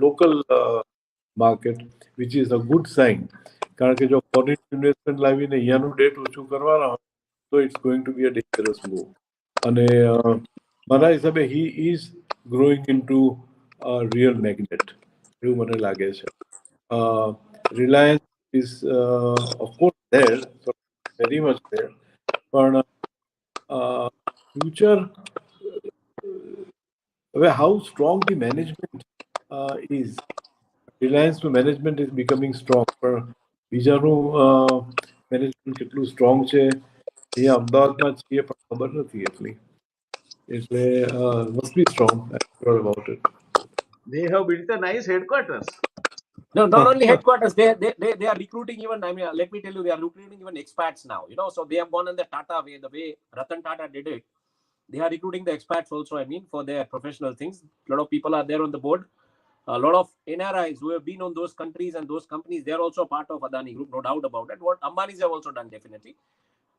Speaker 3: local market, which is a good sign. કારણ કે જો ફોરેન ઇન્વેસ્ટમેન્ટ લાવીને અહીંયાનું ડેટ ઓછું કરવાના હોય તો it's going to be a dangerous move. અને મારા હિસાબે he is growing into a real magnet એવું મને લાગે છે. Reliance is of course there, so very much there. પણ ફ્યુચર હવે how strong the management is, રિલાયન્સનું મેનેજમેન્ટ ઇઝ બિકમિંગ સ્ટ્રોંગ, પણ બીજાનું મેનેજમેન્ટ કેટલું સ્ટ્રોંગ છે અહીંયા અમદાવાદમાં છીએ પણ ખબર નથી એટલી. એટલે must be strong. About it.
Speaker 1: They have built a nice headquarters.
Speaker 2: No, not only headquarters, they are recruiting even, I mean, let me tell you, they are recruiting even expats now, you know, so they have gone in the Tata way, the way Ratan Tata did it. They are recruiting the expats also, I mean, for their professional things. A lot of people are there on the board. A lot of NRIs who have been on those countries and those companies, they are also part of Adani Group, no doubt about it. What Ambanis have also done, definitely.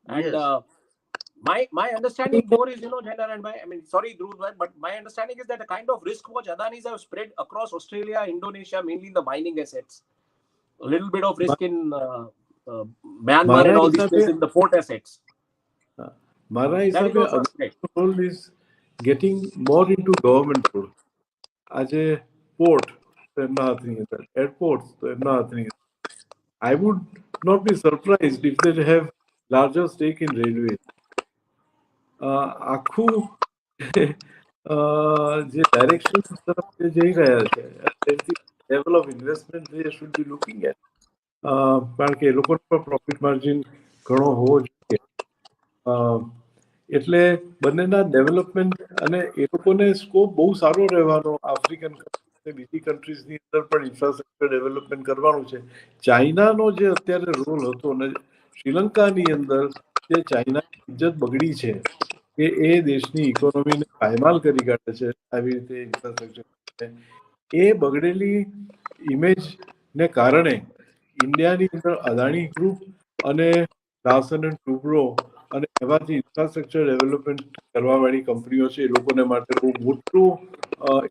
Speaker 2: And
Speaker 1: Yes.
Speaker 2: my understanding more is, you know, Jailer and I mean, sorry, Dhruv, but my understanding is that the kind of risk which Adanis have spread across Australia, Indonesia, mainly in the mining assets, a little bit of risk in Myanmar and all these places in the port assets.
Speaker 3: મારા
Speaker 2: That is
Speaker 3: હિસાબે
Speaker 2: also right.
Speaker 3: role is getting more into government role. આજે પોર્ટ તો એમના હાથની અંદર, એરપોર્ટ્સ તો એમના હાથની અંદર. I would not be surprised if they have larger stake in railways. આખું જે ડાયરેક્શન તરફ જઈ રહ્યા છે level of investment they should be looking at. કારણ કે એ લોકોનો પણ પ્રોફિટ માર્જિન ઘણો હોવો જોઈએ. એટલે બંનેના ડેવલપમેન્ટ અને એ લોકોને સ્કોપ બહુ સારો રહેવાનો આફ્રિકન બીજી કન્ટ્રીઝની અંદર પણ ઇન્ફ્રાસ્ટ્રક્ચર ડેવલપમેન્ટ કરવાનું છે. ચાઇનાનો જે અત્યારે રોલ હતો અને શ્રીલંકાની અંદર જે ચાઇનાની ઇજ્જત બગડી છે કે એ દેશની ઇકોનોમીને પાયમાલ કરી કાઢે છે આવી રીતે ઇન્ફ્રાસ્ટ્રક્ચર, એ બગડેલી ઇમેજને કારણે ઇન્ડિયાની અંદર અદાણી ગ્રુપ અને લાર્સન એન્ડ ટુબ્રો અને એમાંથી ઇન્ફ્રાસ્ટ્રક્ચર ડેવલપમેન્ટ કરવાવાળી કંપનીઓ છે એ લોકોને માટે બહુ મોટું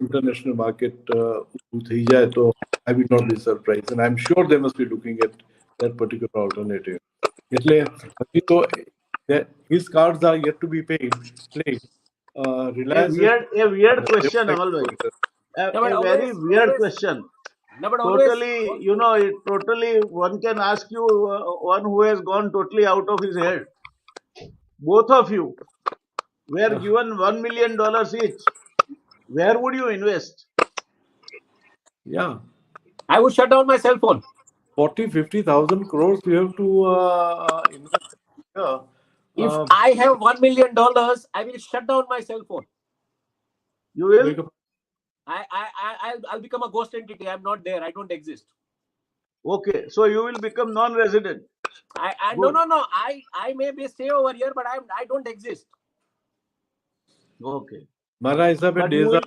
Speaker 3: ઇન્ટરનેશનલ માર્કેટ ઊભું થઈ જાય તો I would not be surprised, and I'm sure they must be looking at that particular alternative. એટલે હજી તો his cards are yet to be played. Reliance
Speaker 1: A weird question, Amalbhai. A very weird question.
Speaker 2: No, but
Speaker 1: Totally, you know, totally one can ask you, one who has gone totally out of his head. Both of you were given $1 million each. Where would you invest?
Speaker 3: Yeah.
Speaker 2: I would shut down my cell phone.
Speaker 3: 40,000-50,000 crores you have to invest. Yeah.
Speaker 2: If I have $1 million, I will shut down my cell phone.
Speaker 1: You will?
Speaker 2: I'll become a ghost entity. I'm not there. I don't exist.
Speaker 1: Okay, so you will become non-resident.
Speaker 2: No.
Speaker 1: Good.
Speaker 2: I may be stay over here, but I don't exist.
Speaker 1: Okay.
Speaker 3: મારા હિસાબે
Speaker 1: But
Speaker 3: days are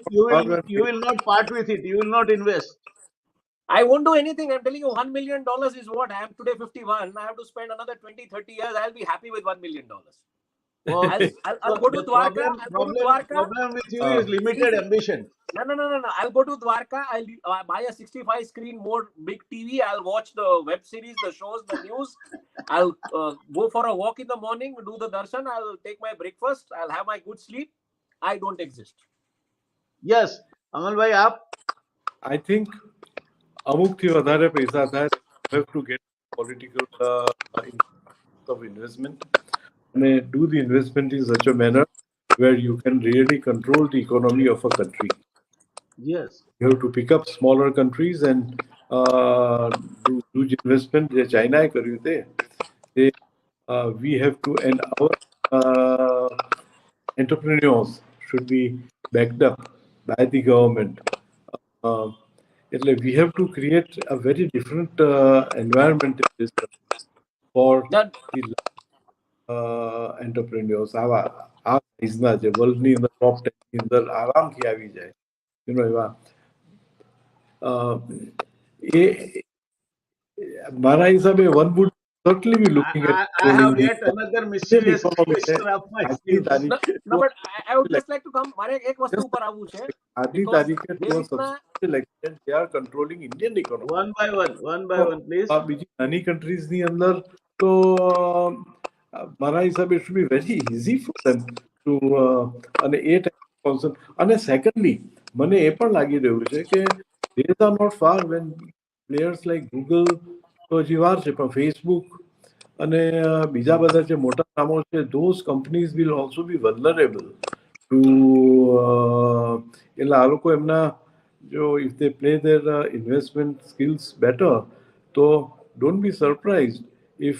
Speaker 1: you will not part with it. You will not invest.
Speaker 2: I won't do anything. I'm telling you, $1 million is what I am today. 51. I have to spend another 20, 30 years. I'll be happy with $1 million.
Speaker 1: Okay.
Speaker 2: I'll
Speaker 1: So
Speaker 2: go to
Speaker 1: the
Speaker 2: Dwarka. I'll go to Dwarka.
Speaker 1: problem with you is limited ambition.
Speaker 2: No. I'll go to Dwarka. I'll buy a 65 screen more big TV. I'll watch the web series, the shows, the news. I'll go for a walk in the morning, do the darshan. I'll take my breakfast. I'll have my good sleep. I don't exist.
Speaker 1: Yes. Amal bhai, aap?
Speaker 3: I think અમુકથી વધારે પૈસા થાય you have to get political of investment and do the investment in such a manner where you can really control the economy of a country.
Speaker 1: Yes.
Speaker 3: You have to pick up smaller countries and do huge investment. જે ચાઇનાએ કર્યું તે we have to, and our entrepreneurs should be backed up by the government. We have to create a very different environment in this country for the entrepreneurs. આ સાઇઝના છે વર્લ્ડની અંદર ટોપ 10 ની અંદર આરામથી આવી જાય એવા મારા हिसाबे one would certainly be looking at
Speaker 1: I have yet another mysterious question up my sleeve.
Speaker 2: No, but I would just like to come. મારે એક વસ્તુ ઉપર આવવું છે.
Speaker 3: આજની તારીખે to a substantial extent they are controlling Indian economy.
Speaker 1: One by one, please.
Speaker 3: બીજી નાની countries ની અંદર તો મારા हिसाबे it should be very easy for them to અને એ concern. અને secondly મને એ પણ લાગી રહ્યું છે કે days are not far when players like Google તો હજી વાર છે પણ Facebook અને બીજા બધા જે મોટા નામો છે those companies will also be vulnerable to એટલે આ લોકો એમના જો if they play their investment skills better so don't be surprised if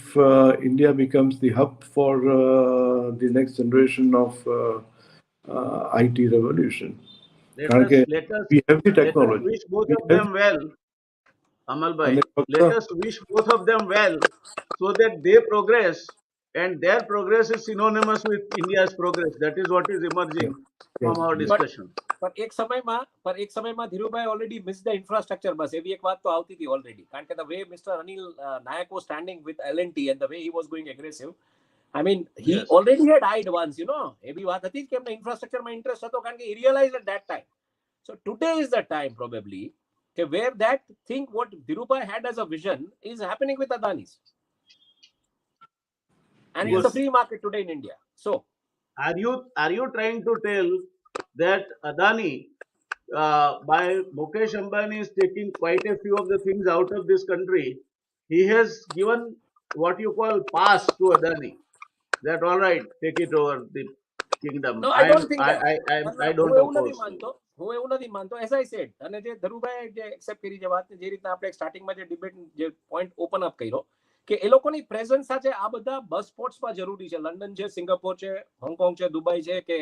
Speaker 3: India becomes the hub for the next generation of IT revolution. We have the technology.
Speaker 1: Let us wish both of them well. Amal bhai, let us wish both of them well so that they progress and their progress is synonymous with India's progress. That is what is emerging from our discussion.
Speaker 2: पर एक समय में Dhirubhai already missed the infrastructure बस एवी एक बात तो आती थी already कारण के the way Mr. Anil Nayak was standing with L&T and the way he was going aggressive, I mean he already had eyed once, you know, एवी बात थी कि हमने infrastructure में interest था तो कारण के he realized at that time. So today is the time probably where that thing what Dhirubhai had as a vision is happening with Adani's. And it's a free market today in India. So
Speaker 1: are you trying to tell that Adani by Mukesh Ambani is taking quite a few of the things out of this country, he has given what you call pass to Adani, that all right, take it over the kingdom?
Speaker 2: No, I don't think that.
Speaker 1: I don't oppose.
Speaker 2: હું એવું નથી માનતો એઝ આઈ સેડ અને જે ધરુભાઈ જે એક્સેપ્ટ કરી જે વાત જે રીતના આપણે સ્ટાર્ટિંગમાં જે ડિબેટ જે પોઈન્ટ ઓપન અપ કર્યો કે એ લોકોની પ્રેઝન્સ સાથે આ બધા બસ સ્પોટ્સમાં જરૂરી છે. લંડન છે, સિંગાપોર છે, હોંગકોંગ છે, દુબઈ છે કે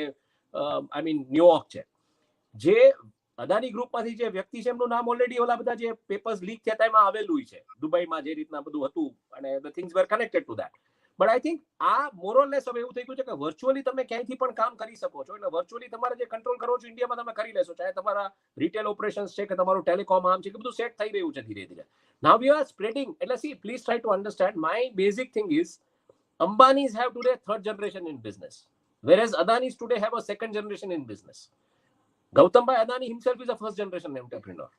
Speaker 2: આઈ મીન ન્યુયોર્ક છે. જે અદાની ગ્રુપમાંથી જે વ્યક્તિ છે એમનું નામ ઓલરેડી ઓલા બધા જે પેપર્સ લીક થયા હતા એમાં આવેલું છે દુબઈમાં જે રીતના બધું હતું અને the things were connected to that. But I think આ મોરલેસ હવે એવું થઈ ગયું છે કે વર્ચ્યુઅલી તમે ક્યાંયથી પણ કામ કરી શકો છો. એટલે વર્ચ્યુઅલી તમારે જે કંટ્રોલ કરો છો ઇન્ડિયામાં તમે કરી લેશો, ચાહે તમારા રિટેલ ઓપરેશન્સ છે કે તમારું ટેલિકોમ આમ છે કે બધું સેટ થઈ રહ્યું છે ધીરે ધીરે. નાઉ વી આર સ્પ્રેડિંગ. એટલે C please try to understand my basic thing is Ambanis have today third generation in business, whereas Adanis today have a second generation in business. Gautam Adani himself is a first generation entrepreneur.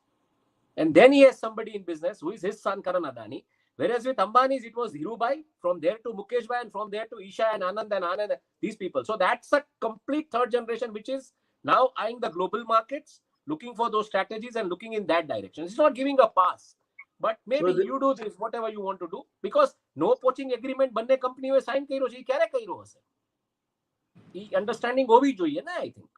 Speaker 2: And then he has somebody in business who is his son Karan Adani. Whereas with Ambani's, it was Dhirubhai, from there to Mukesh Bhai, and from there to Isha and Anand, these people. So that's a complete third generation, which is now eyeing the global markets, looking for those strategies and looking in that direction. It's not giving a pass. But maybe you do this, whatever you want to do, because no poaching agreement બંને કંપનીઓએ સાઇન કર્યો છે. એ ક્યારે કર્યો હશે? એ અંડરસ્ટેન્ડિંગ હોવી જોઈએ ને, I think.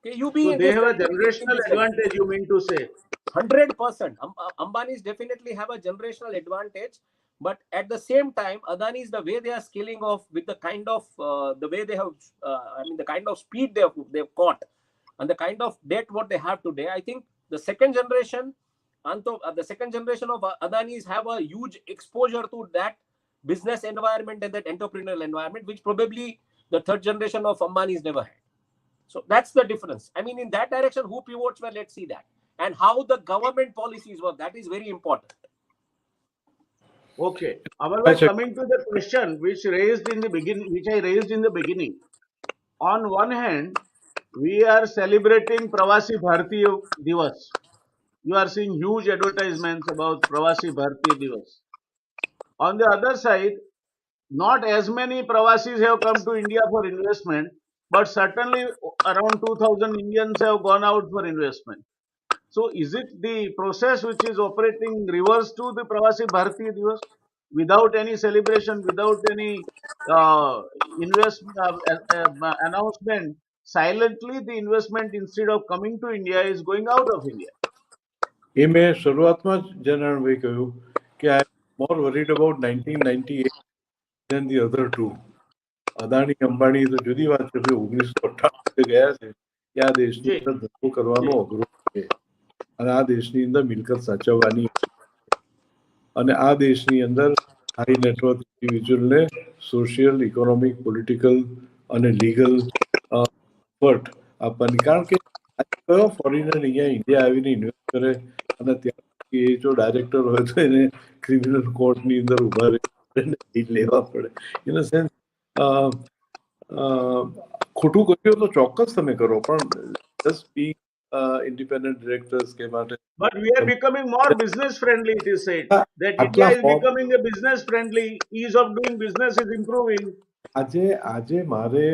Speaker 2: You
Speaker 1: so they have a generational advantage, you mean to say?
Speaker 2: 100%. Ambanis definitely have a generational advantage, but at the same time, Adani's, the way they are scaling off with the kind of the way they have, the kind of speed they've caught, and the kind of debt what they have today, I think the second generation of Adanis have a huge exposure to that business environment and that entrepreneurial environment, which probably the third generation of Ambanis never had. So that's the difference. I mean, in that direction, who pivots well, let's see that. And how the government policies work, that is very important.
Speaker 1: Okay. Amarwat, coming to the question which I raised in the beginning. On one hand, we are celebrating Pravasi Bharatiya Divas. You are seeing huge advertisements about Pravasi Bharatiya Divas. On the other side, not as many Pravasis have come to India for investment, but certainly around 2,000 Indians have gone out for investment. So is it the process which is operating reverse to the Pravasi Bharatiya Divas? Without any celebration, without any announcement, silently the investment instead of coming to India is going out of India.
Speaker 3: એ મેં શરૂઆતમાં જ જણાવી કહ્યું કે I more worried about 1998 than the other two. Adani Ambani તો જુદી વાત છે, 1998 ગયા છે કે આ દેશની અંદર ધંધો કરવાનો અઘરો છે અને આ દેશની અંદર મિલકત સાચવવાની અને આ દેશની અંદર હાઈ નેટવર્ક ઇન્ડિવિજ્યુઅલને સોશિયલ, ઇકોનોમિક, પોલિટિકલ અને લીગલ એફર્ટ આપવાની. કારણ કે કયો ફોરેનર અહીંયા ઇન્ડિયા આવીને ઇન્વેસ્ટ કરે અને ત્યાં એ જો ડાયરેક્ટર હોય તો એને ક્રિમિનલ કોર્ટની અંદર ઉભા રહી લેવા પડે. ઇન અ સેન્સ ખોટું કર્યું તો ચોક્કસ તમે કરો, પણ જસ્ટ બી independent directors के માટે.
Speaker 1: But we are becoming more business friendly, it is said. That India is becoming a business friendly, ease of doing business is improving.
Speaker 3: આજે મારે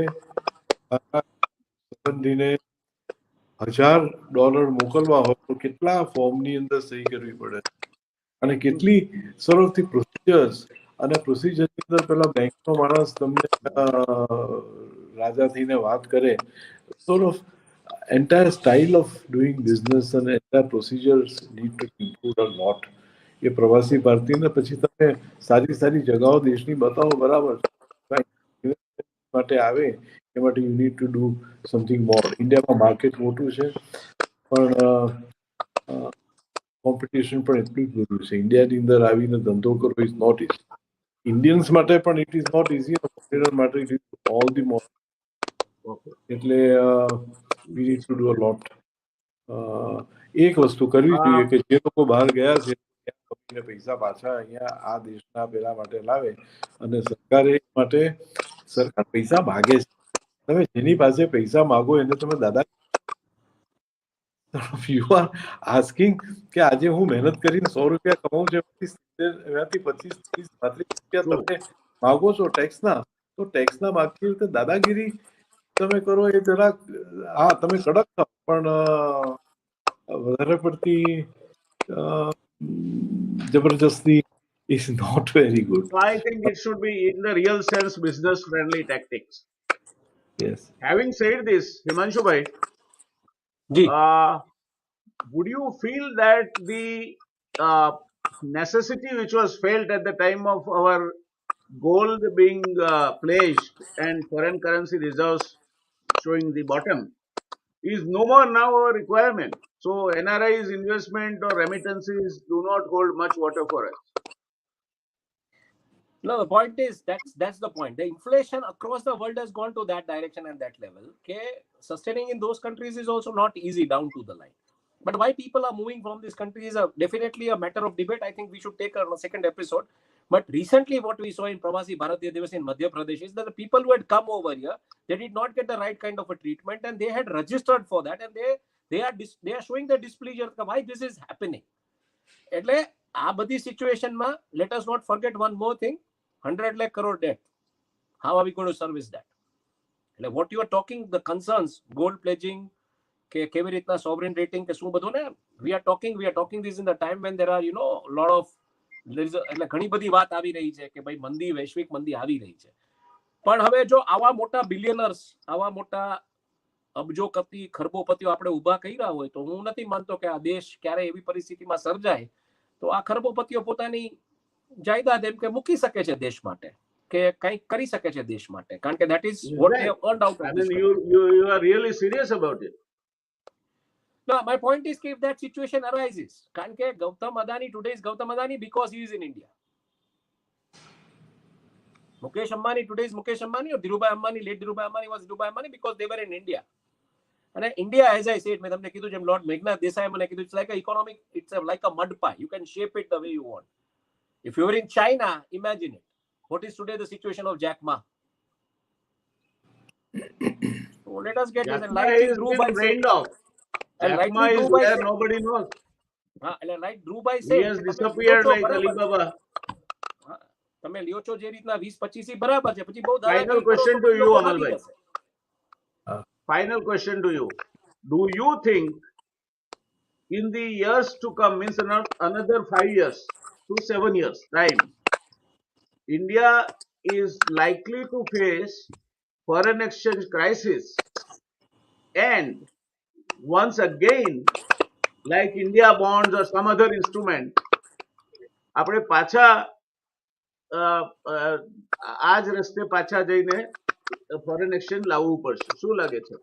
Speaker 3: સંબંધીને $1,000 મોકલવા હોય તો કેટલા ફોર્મની અંદર સહી કરવી પડે અને કેટલી સરળથી પ્રોસિજર્સ, અને પ્રોસિજરની અંદર પેલા બેંકનો માણસ તમને રાજા થઈને વાત કરે. sort of entire style of doing business and entire procedures need to improve a lot. એ પ્રવાસી ભારતીયને પછી તમે સારી સારી જગાઓ દેશની બતાવો, બરાબર માટે આવે એ માટે you need to do something more. ઇન્ડિયામાં માર્કેટ મોટું છે પણ કોમ્પિટિશન પણ એટલું જ બધું છે. ઇન્ડિયાની અંદર આવીને ધંધો કરવો ઇઝ નોટ ઇઝી. ઇન્ડિયન્સ માટે પણ it is not easy, foreigner માટે it is all the more. એટલે we need to do a lot. એક વસ્તુ કરવી જોઈએ કે જે લોકો બહાર ગયા છે ત્યાં પૈસા પાછા અહીંયા આ દેશના પેલા માટે લાવે, અને સરકારે માટે સરકાર પૈસા માગે છે. તમે જેની પાસે પૈસા માગો એને તમે દાદા યુ આર આસ્કિંગ કે આજે હું મહેનત કરીને 100 રૂપિયા કમાઉં છું, એમાંથી 25, 30, 35 રૂપિયા તમે માગો છો ટેક્સના, તો ટેક્સના માગતી રીતે દાદાગીરી તમે કરો એ જરા, હા તમે કડક થાવ પણ વધારે પડતી જબરજસ્તી is not very good.
Speaker 1: So I think it should be in the real sense business friendly tactics.
Speaker 3: Yes.
Speaker 1: Having said this, Himanshu bhai, would you feel that the necessity which was felt at the time of our gold being pledged and foreign currency reserves showing the bottom is no more now a requirement? So NRI's investment or remittances do not hold much water for us.
Speaker 2: No, the point is that's the point. The inflation across the world has gone to that direction and that level. Okay, sustaining in those countries is also not easy down to the line. But why people are moving from these countries is definitely a matter of debate. I think we should take a second episode. But recently, what we saw in Pravasi Bharatiya Divas in Madhya Pradesh is that the people who had come over here, they did not get the right kind of a treatment, and they had registered for that, and they are showing the displeasure why this is happening. એટલે આ બધી સિચ્યુએશનમાં let us not forget one more thing. 100 lakh crore debt. How are we going to service that? Like what you are talking, the concerns, gold pledging, કેવી રીતના sovereign rating, કે શું બધું ને, we are talking this in the time when there are lot of, એટલે ઘણી બધી વાત આવી રહી છે કે ભાઈ મંદી, વૈશ્વિક મંદી આવી રહી છે. પણ હવે જો આવા મોટા બિલિયનર્સ, આવા મોટા અબજોપતિ, ખરબોપતિઓ આપણે ઊભા કર્યા હોય તો હું નથી માનતો કે આ દેશ ક્યારે એવી પરિસ્થિતિમાં સર્જાય તો આ ખરબોપતિઓ પોતાની જાયદાદ એમ કે મૂકી શકે છે દેશ માટે, કે કંઈક કરી શકે છે દેશ માટે, કારણ કે that is what they have earned out of this.
Speaker 1: You are really serious about it?
Speaker 2: No, my point is if that situation arises, કારણ કે Gautam Adani today is Gautam Adani because he is in India. Mukesh Ambani today is Mukesh Ambani, or Dhirubhai Ambani, late Dhirubhai Ambani was Dhirubhai Ambani because they were in India. And India, as I said, મેં તમને કીધું જેમ Lord Meghnad Desai મને કીધું, it's like a economic, it's like a mud pie. You can shape it the way you want. If you were in China, imagine it. What is today the situation of Jack Ma? So let us get this. And
Speaker 1: Jack Ma
Speaker 2: like
Speaker 1: is
Speaker 2: Dhruv
Speaker 1: been
Speaker 2: Bhai said,
Speaker 1: brained off.
Speaker 2: and
Speaker 1: Jack
Speaker 2: like
Speaker 1: Ma is
Speaker 2: Dhruv Bhai
Speaker 1: where
Speaker 2: said,
Speaker 1: nobody knows.
Speaker 2: and like Dhruv Bhai
Speaker 1: He
Speaker 2: said,
Speaker 1: has
Speaker 2: કે તમે
Speaker 1: disappeared
Speaker 2: લ્યો છો,
Speaker 1: like
Speaker 2: બરાબર છે.
Speaker 1: Alibaba.
Speaker 2: તમે લ્યો છો જે રીતના 20-25 બરાબર છે, પછી બહુ
Speaker 1: Final
Speaker 2: દાદાગીરી કરો
Speaker 1: question
Speaker 2: તો
Speaker 1: to
Speaker 2: પછી
Speaker 1: you,
Speaker 2: લોકો
Speaker 1: Amal
Speaker 2: ભાગી
Speaker 1: bhai.
Speaker 2: જશે.
Speaker 1: Final question to you. Do you think in the years to come, means another 5 years to 7 years time, India is likely to face foreign exchange crisis, and once again, like India bonds or some other instrument, આપણે પાછા આ જ રસ્તે પાછા જઈને ફોરેન એક્સચેન્જ લાવવું પડશે? શું લાગે છે?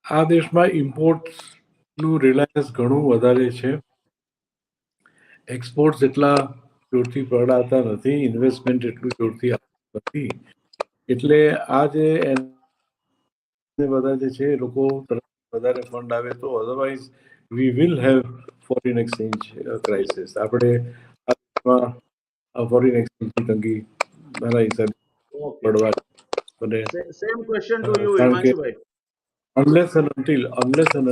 Speaker 3: આ દેશમાં ઇમ્પોર્ટ્સનું રિલાયન્સ ઘણું વધારે છે. એક્સપોર્ટ્સ એટલા જોરથી પડાતા નથી, ઇન્વેસ્ટમેન્ટ એટલું જોરથી આવતું નથી. એટલે આ જે બધા જે છે એ લોકો તરફથી વધારે ફંડ આવે તો otherwise we will have foreign exchange crisis. આપણે આ દેશમાં ફોરેન એક્સચેન્જની તંગી મારા હિસાબે પડવા.
Speaker 1: સેમ ક્વેશ્ચન ટુ યુ,
Speaker 3: કારણ કે
Speaker 1: હિમાંશુભાઈ.
Speaker 3: અનલેસ એન્ડ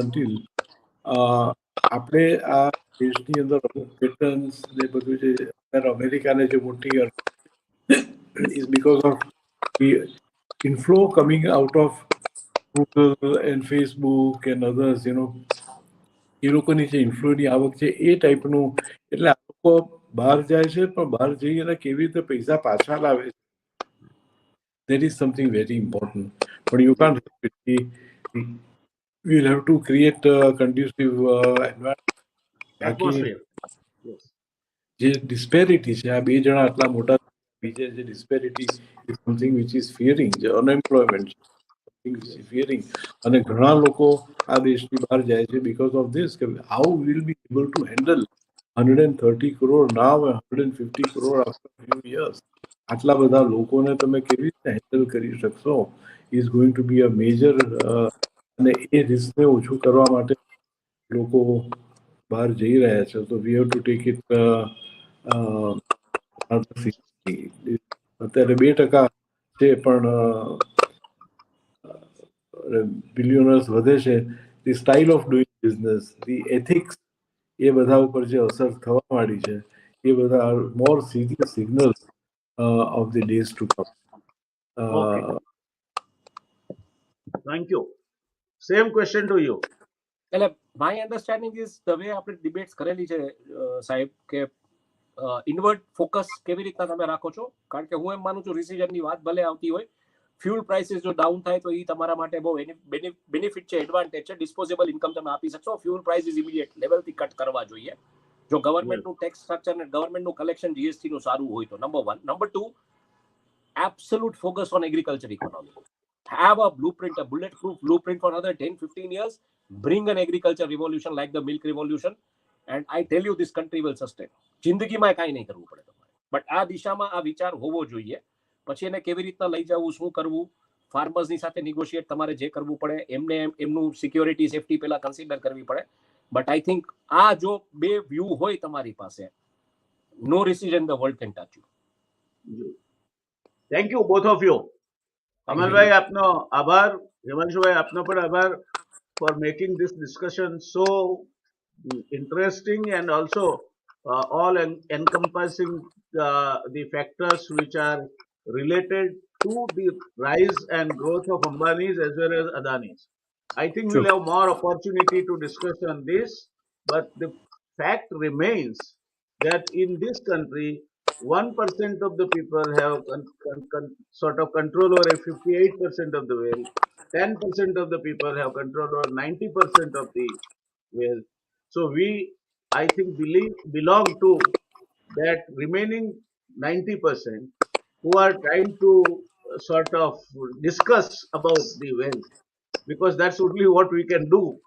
Speaker 3: અન્ટિલ આપણે આ દેશની અંદર અમુક પેટર્ન્સ ને બધું જે અત્યારે અમેરિકાને જે મોટી is because of the inflow coming out of Google and Facebook and others, એ લોકોની જે ઇન્ફ્લુની આવક છે એ ટાઈપનું. એટલે આ લોકો બહાર જાય છે, પણ બહાર જઈ અને કેવી રીતે પૈસા પાછા લાવે છે, that is something very important. But you can't help it. We'll have to create a conducive environment.
Speaker 1: Atmosphere. Yes.
Speaker 3: જે ડિસ્પેરિટી છે, આ બે જણા આટલા મોટા બીજે જે disparity is something which is ફિયરિંગ, જે અનએમ્પ્લોયમેન્ટ છે સમથિંગ વિચ ઇઝ ફિયરિંગ. અને ઘણા લોકો આ દેશની બહાર જાય છે બીકોઝ ઓફ ધીસ, કે how will be able to handle 130 crore now and 150 crore after few years. આટલા બધા લોકોને તમે કેવી રીતે હેન્ડલ કરી શકશો is going to be a major. અને એ રિસ્કને ઓછું કરવા માટે લોકો બહાર જઈ રહ્યા છે. તો we have to take it. અત્યારે 2% છે, પણ બિલિયનર્સ વધે છે. The style of doing business, the ethics, એ બધા ઉપર જે અસર થવા માંડી છે, એ બધા more serious signal of the days to come.
Speaker 1: Okay. Thank you. Same question to you.
Speaker 2: એટલે my understanding is the way આપણે ડિબેટ્સ કરેલી છે સાહેબ, કે ઇનવર્ડ ફોકસ કેવી રીતના તમે રાખો છો. કારણ કે હું એમ માનું છું રિસિઝનની વાત ભલે આવતી હોય, ફ્યુલ પ્રાઇસીસ જો ડાઉન થાય તો એ તમારા માટે બહુ બેનિફિટ છે, એડવાન્ટેજ છે. ડિસ્પોઝેબલ ઇન્કમ તમે આપી શકશો. ફ્યુલ પ્રાઇસીસ ઇમિડિયેટ લેવલથી કટ કરવા જોઈએ જો ગવર્મેન્ટનું ટેક્સ સ્ટ્રક્ચર અને ગવર્મેન્ટનું કલેક્શન જીએસટી નું સારું હોય તો. Number 1. Number 2, absolute focus on agriculture economy. Have a blueprint, a bulletproof blueprint for another 10-15 years. Bring an agriculture revolution like the milk revolution, and I tell you this country will sustain. જિંદગીમાં કાંઈ નહીં કરવું પડે તમારે, બટ આ દિશામાં આ વિચાર હોવો જોઈએ. પછી એને કેવી રીતના લઈ જવું, શું કરવું, ફાર્મર્સની સાથે નિગોશિએટ તમારે જે કરવું પડે, એમને એમનું સિક્યોરિટી સેફટી પહેલા કન્સિડર કરવી પડે. બટ આઈ થિંક આ જો બે વ્યૂ હોય તમારી પાસે, no recession the world can touch you.
Speaker 1: Thank you both of you. Amalbhai આપનો આભાર, હિમાંશુભાઈ આપનો પણ આભાર for making this discussion so interesting and also all encompassing the factors which are related to the rise and growth of Ambanis as well as Adanis. I think we'll have more opportunity to discuss on this, but the fact remains that in this country, 1% of the people have sort of control over 58% of the wealth. 10% of the people have control over 90% of the wealth. So we, I think, belong to that remaining 90% who are trying to sort of discuss about the wealth, because that's only what we can do.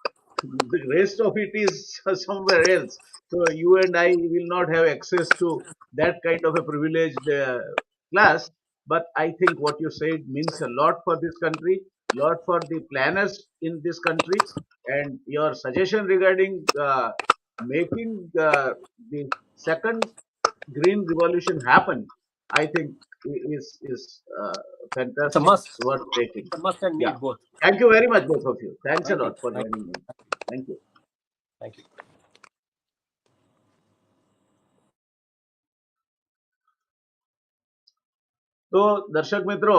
Speaker 1: The rest of it is somewhere else. So you and I will not have access to that kind of a privileged class. But I think what you said means a lot for this country, lot for the planners in this country, and your suggestion regarding making the second green revolution happen, I think is
Speaker 2: It's a
Speaker 1: fantastic.
Speaker 2: must.
Speaker 1: It's worth taking.
Speaker 2: It's a must and
Speaker 1: Yeah.
Speaker 2: need both.
Speaker 1: Thank you very much, both of you. Thanks a
Speaker 2: Thank you.
Speaker 1: lot for
Speaker 2: Thank
Speaker 1: joining me. Thank you.
Speaker 2: Thank you.
Speaker 1: તો દર્શક મિત્રો,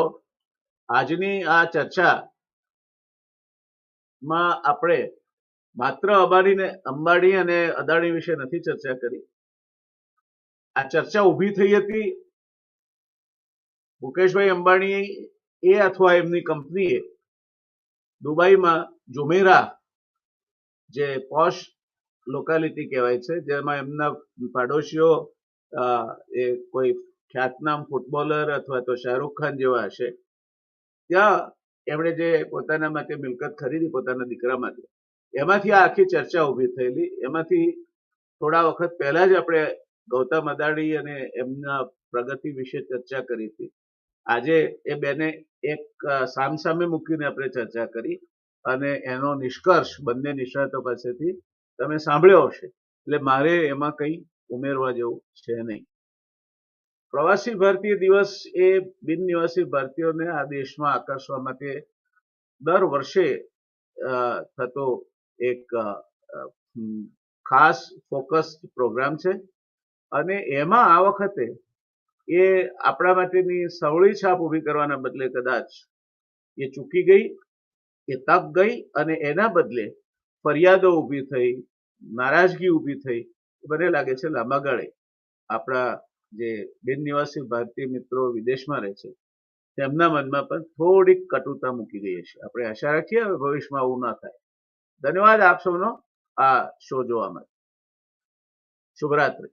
Speaker 1: આજની આ ચર્ચામાં આપણે માત્ર અંબાણી અને અદાણી વિશે નથી ચર્ચા કરી. આ ચર્ચા ઊભી થઈ હતી મુકેશભાઈ અંબાણી અથવા એમની કંપનીએ દુબઈમાં જુમેરા, જે પોશ લોકાલિટી કહેવાય છે, જેમાં એમના પાડોશીઓ એ કોઈ ખ્યાતનામ ફૂટબોલર અથવા તો શાહરૂખ ખાન જેવા હશે, ત્યાં એમણે જે પોતાના માટે મિલકત ખરીદી પોતાના દીકરા માટે, એમાંથી આ આખી ચર્ચા ઊભી થયેલી. એમાંથી થોડા વખત પહેલા જ આપણે ગૌતમ અદાણી અને એમના પ્રગતિ વિશે ચર્ચા કરી હતી. આજે એ બેને એક સામસામે મૂકીને આપણે ચર્ચા કરી અને એનો નિષ્કર્ષ બંને નિષ્ણાતો પાસેથી તમે સાંભળ્યો હશે, એટલે મારે એમાં કંઈ ઉમેરવા જેવું છે નહીં. પ્રવાસી ભારતીય દિવસ એ બિનનિવાસી ભારતીયોને આ દેશમાં આકર્ષવા માટે દર વર્ષે થતો એક ખાસ ફોકસ પ્રોગ્રામ છે. અને એમાં આ વખતે એ આપણા માટેની સવળી છાપ ઊભી કરવાના બદલે કદાચ એ ચૂકી ગઈ, એ તક ગઈ, અને એના બદલે ફરિયાદો ઊભી થઈ, નારાજગી ઊભી થઈ. મને લાગે છે લાંબા ગાળે આપણા જે બિનનિવાસી ભારતીય મિત્રો વિદેશમાં રહે છે તેમના મનમાં પણ થોડીક કટુતા મૂકી ગઈ હશે. આપણે આશા રાખીએ હવે ભવિષ્યમાં આવું ના થાય. ધન્યવાદ આપ સૌનો આ શો જોવા માટે. શુભરાત્રી.